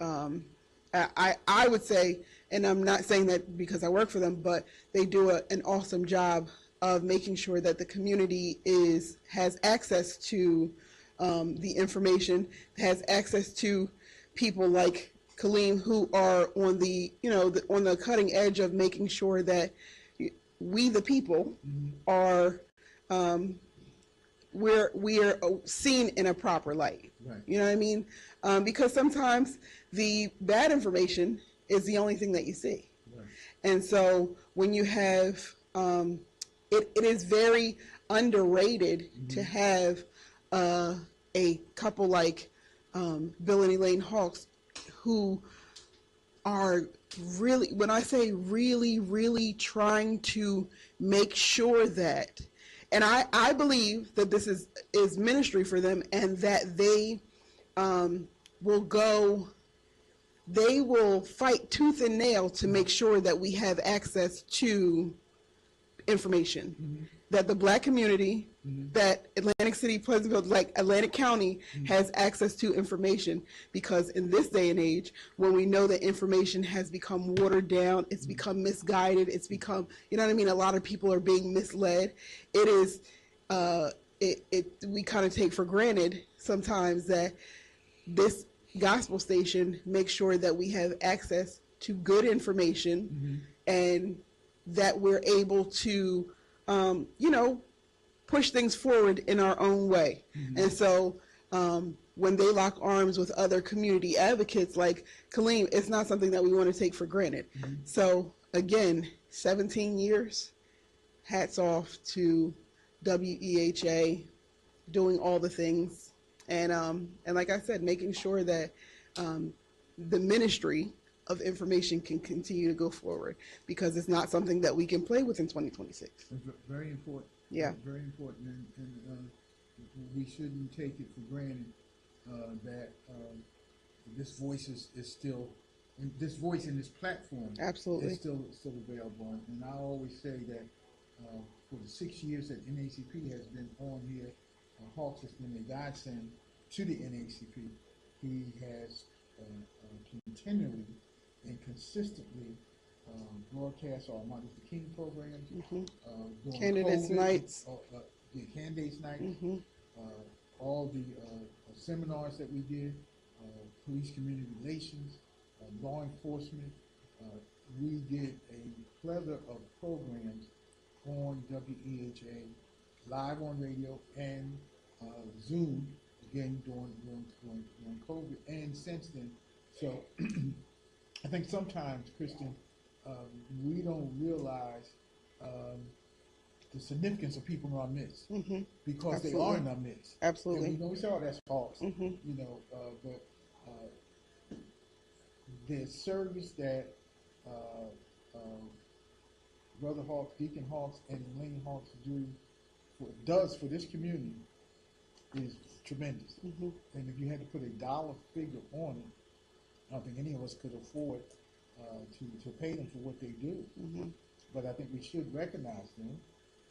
I would say, and I'm not saying that because I work for them, but they do an awesome job of making sure that the community has access to the information, has access to people like Kaleem who are on the on the cutting edge of making sure that we the people are we are seen in a proper light. Right. You know what I mean? Because sometimes the bad information is the only thing that you see. Right. And so when you have, it is very underrated to have a couple like Bill and Elaine Hawks who are really, when I say really, really trying to make sure that, and I believe that this is ministry for them, and that they will fight tooth and nail to make sure that we have access to information, that the Black community, that Atlantic City, Pleasantville, like Atlantic County has access to information, because in this day and age, when we know that information has become watered down, it's become misguided, it's become, you know what I mean, a lot of people are being misled. It is, we kind of take for granted sometimes that this gospel station makes sure that we have access to good information and that we're able to, push things forward in our own way. And so when they lock arms with other community advocates like Kaleem, it's not something that we want to take for granted. So again, 17 years, hats off to WEHA doing all the things. And like I said, making sure that the ministry of information can continue to go forward, because it's not something that we can play with in 2026. It's very important. Yeah. Very important, and we shouldn't take it for granted that this voice is still, and this voice and this platform absolutely is still available. And I always say that for the 6 years that NAACP has been on here, Hawks has been a godsend to the NAACP. He has continually and consistently broadcast our Martin Luther King programs, Candidates Nights, Candidates Night, all the seminars that we did, police community relations, law enforcement. We did a plethora of programs on WEHA, live on radio and Zoom, again during COVID and since then. So I think sometimes, Kristen, we don't realize the significance of people in our midst because absolutely. They are in our midst. Absolutely. And we say, oh, that's false. But the service that Brother Hawks, Deacon Hawks, and Elaine Hawks does for this community is tremendous. And if you had to put a dollar figure on it, I don't think any of us could afford to pay them for what they do. But I think we should recognize them,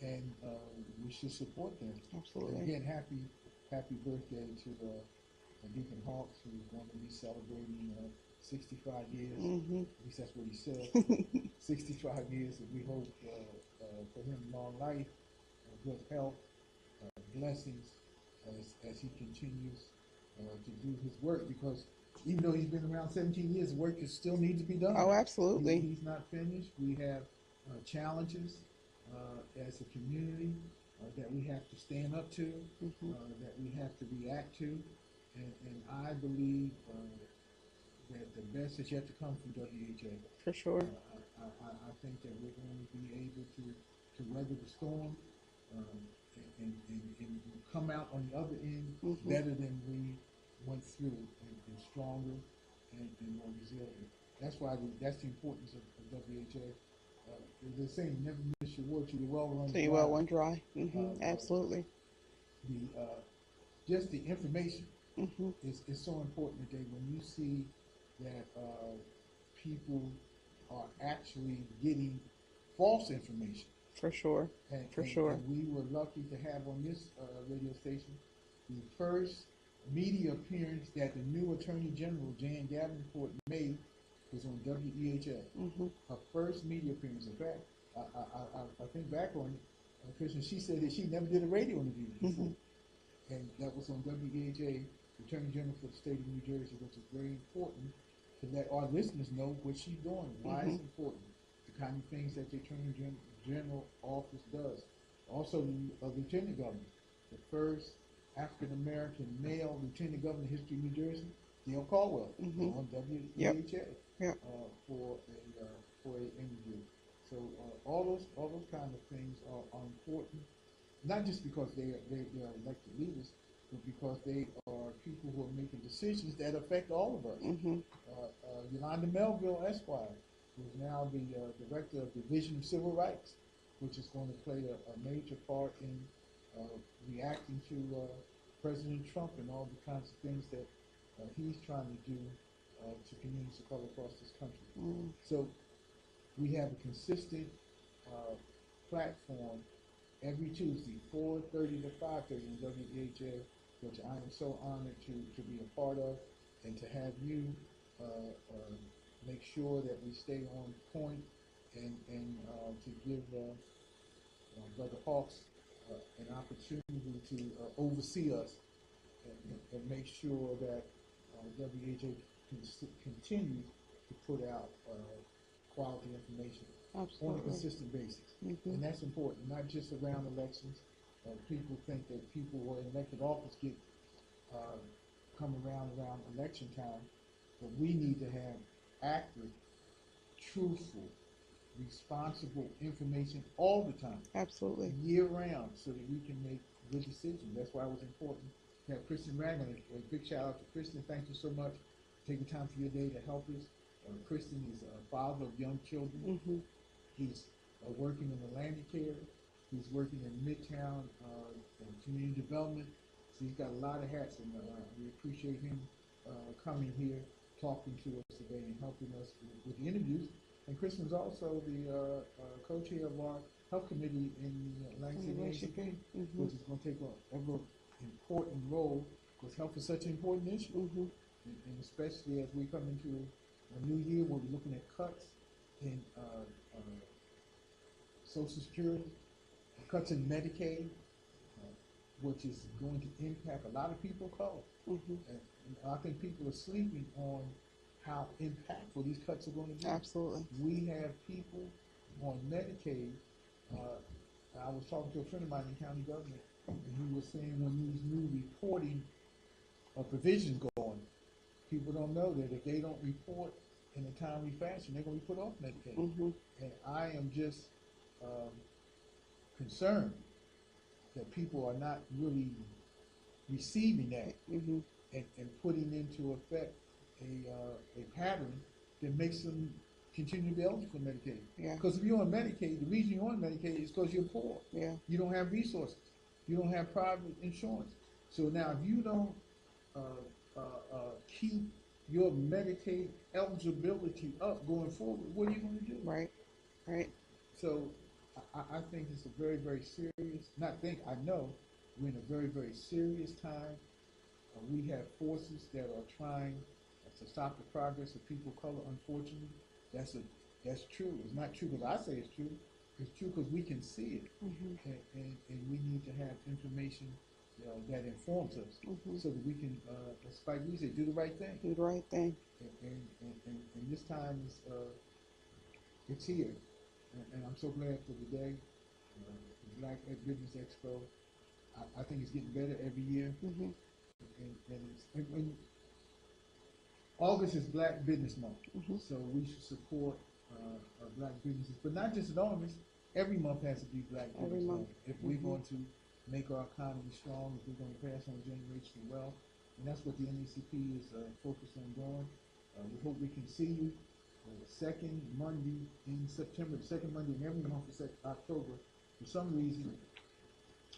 and we should support them. Absolutely. And again, happy birthday to Deacon Hawks, who's going to be celebrating 65 years. At least that's what he said. 65 years, and we hope for him long life, good health, blessings as he continues to do his work, because even though he's been around 17 years, the work still needs to be done. Oh, absolutely. He's not finished. We have challenges as a community that we have to stand up to, that we have to react to, and I believe that the best is yet to come from WHA. For sure. I think that we're going to be able to weather the storm and come out on the other end better than we went through, and stronger and more resilient. That's why that's the importance of WHA. They're saying never miss your word till you're well run. Till you're well run dry. Absolutely. Just the information is so important today. When you see that people are actually getting false information. For sure. And we were lucky to have on this radio station the first media appearance that the new Attorney General, Jan Davenport, made was on WEHA. Her first media appearance. In fact, I think back on it, Christian, she said that she never did a radio interview before. And that was on WEHA, Attorney General for the state of New Jersey, which is very important to let our listeners know what she's doing, why it's important, the kind of things that the Attorney General office does. Also, the Lieutenant Governor, the first African-American male Lieutenant Governor in history of New Jersey, Dale Caldwell, on WEHA for an interview. So all those kind of things are important, not just because they are elected leaders, but because they are people who are making decisions that affect all of us. Yolanda Melville Esquire, who is now the director of the Division of Civil Rights, which is going to play a major part in reacting to President Trump and all the kinds of things that he's trying to do to communities of color across this country. So we have a consistent platform every Tuesday, 4:30 to 5:30 in WEHA, which I am so honored to be a part of, and to have you make sure that we stay on point, and to give Brother Hawks an opportunity to oversee us and make sure that WEHA continues to put out quality information on a consistent basis. And that's important, not just around elections. People think that people who are in elected office get come around election time, but we need to have accurate, truthful, responsible information all the time. Absolutely. Year round, so that we can make good decisions. That's why it was important to have Kristen Ragland. A big shout out to Kristen. Thank you so much for taking time for your day to help us. Kristen is a father of young children. He's working in Atlantic Care. He's working in Midtown Community Development. So he's got a lot of hats, and we appreciate him coming here, talking to us today, and helping us with the interviews. And Kristen's also the co-chair of our health committee in the Atlantic City ACP, which is going to take an ever important role, because health is such an important issue. And especially as we come into a new year where we're looking at cuts in Social Security, cuts in Medicaid, which is going to impact a lot of people of color. And I think people are sleeping on how impactful these cuts are going to be. Absolutely. We have people on Medicaid. I was talking to a friend of mine in county government, and he was saying when these new reporting provisions go on, people don't know that if they don't report in a timely fashion, they're going to be put off Medicaid. And I am just concerned that people are not really receiving that and putting into effect a pattern that makes them continue to be eligible for Medicaid. Because if you're on Medicaid, the reason you're on Medicaid is because you're poor. You don't have resources. You don't have private insurance. So now if you don't keep your Medicaid eligibility up going forward, what are you going to do? Right. So I think it's a very, very serious, I know we're in a very, very serious time. We have forces that are trying to stop the progress of people of color. Unfortunately, that's true. It's not true because I say it's true. It's true because we can see it, and we need to have information that informs us, so that we can, as Spike Lee said, do the right thing. Do the right thing. And this time is it's here, and I'm so glad for the day. The Black Business Expo. I think it's getting better every year. and August is Black Business Month, so we should support Black businesses, but not just in August. Every month has to be Black Business Month. If we're going to make our economy strong, if we're going to pass on generational wealth, and that's what the NACP is focused on doing. We hope we can see you the second Monday in September, the second Monday in every month of October. For some reason,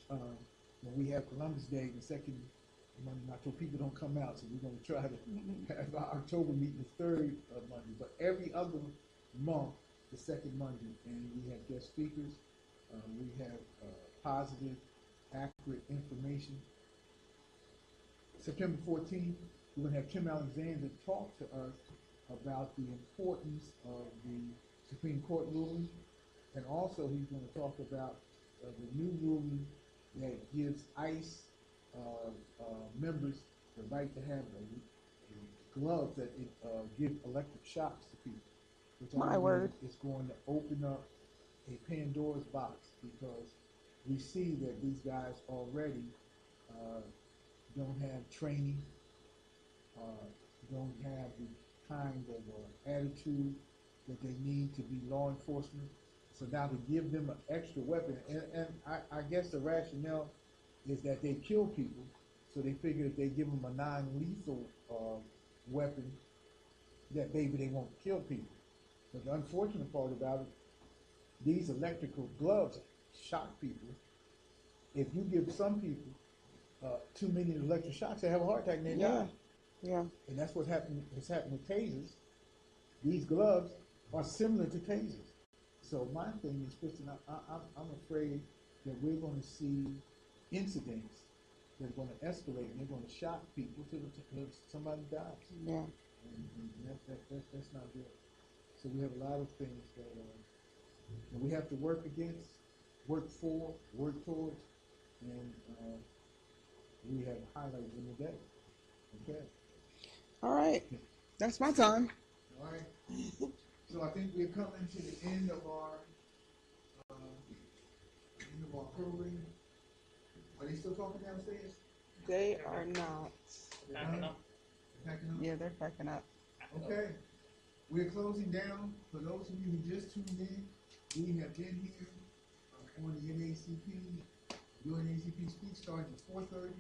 when we have Columbus Day, the second Monday in October, people don't come out, so we're going to try to have our October meeting the third Monday. But every other month, the second Monday, and we have guest speakers. We have positive, accurate information. September 14th, we're going to have Kim Alexander talk to us about the importance of the Supreme Court ruling, and also he's going to talk about the new ruling that gives ICE members the right to have gloves that give electric shocks to people. Which My word. Is going to open up a Pandora's box, because we see that these guys already don't have training, don't have the kind of attitude that they need to be law enforcement. So now to give them an extra weapon, and I guess the rationale is that they kill people, so they figure if they give them a non-lethal weapon, that maybe they won't kill people. But the unfortunate part about it, these electrical gloves shock people. If you give some people too many electric shocks, they have a heart attack and they die. Yeah. And that's what happened with tasers. These gloves are similar to tasers. So my thing is, Kristen, I'm afraid that we're going to see incidents that are going to escalate and they're going to shock people till somebody dies. Yeah. And that's not good. So we have a lot of things that we have to work against, work for, work towards, and we have highlights in the day. Okay. All right. That's my time. All right. So I think we're coming to the end of our program. Are they still talking downstairs? They are not. Packing up. Yeah, they're packing up. Okay. We're closing down. For those of you who just tuned in, we have been here on the NACP. Your NACP speech started at 4:30.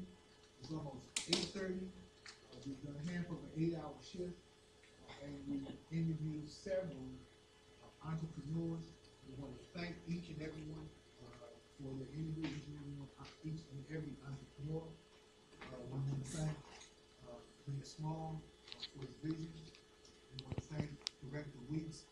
It's almost 8:30. We've done half of an 8-hour shift, and we interviewed several entrepreneurs. We want to thank each and every one for their interviews, each and every entrepreneur. We want to thank Mayor Small for his vision. We want to thank Director Weeks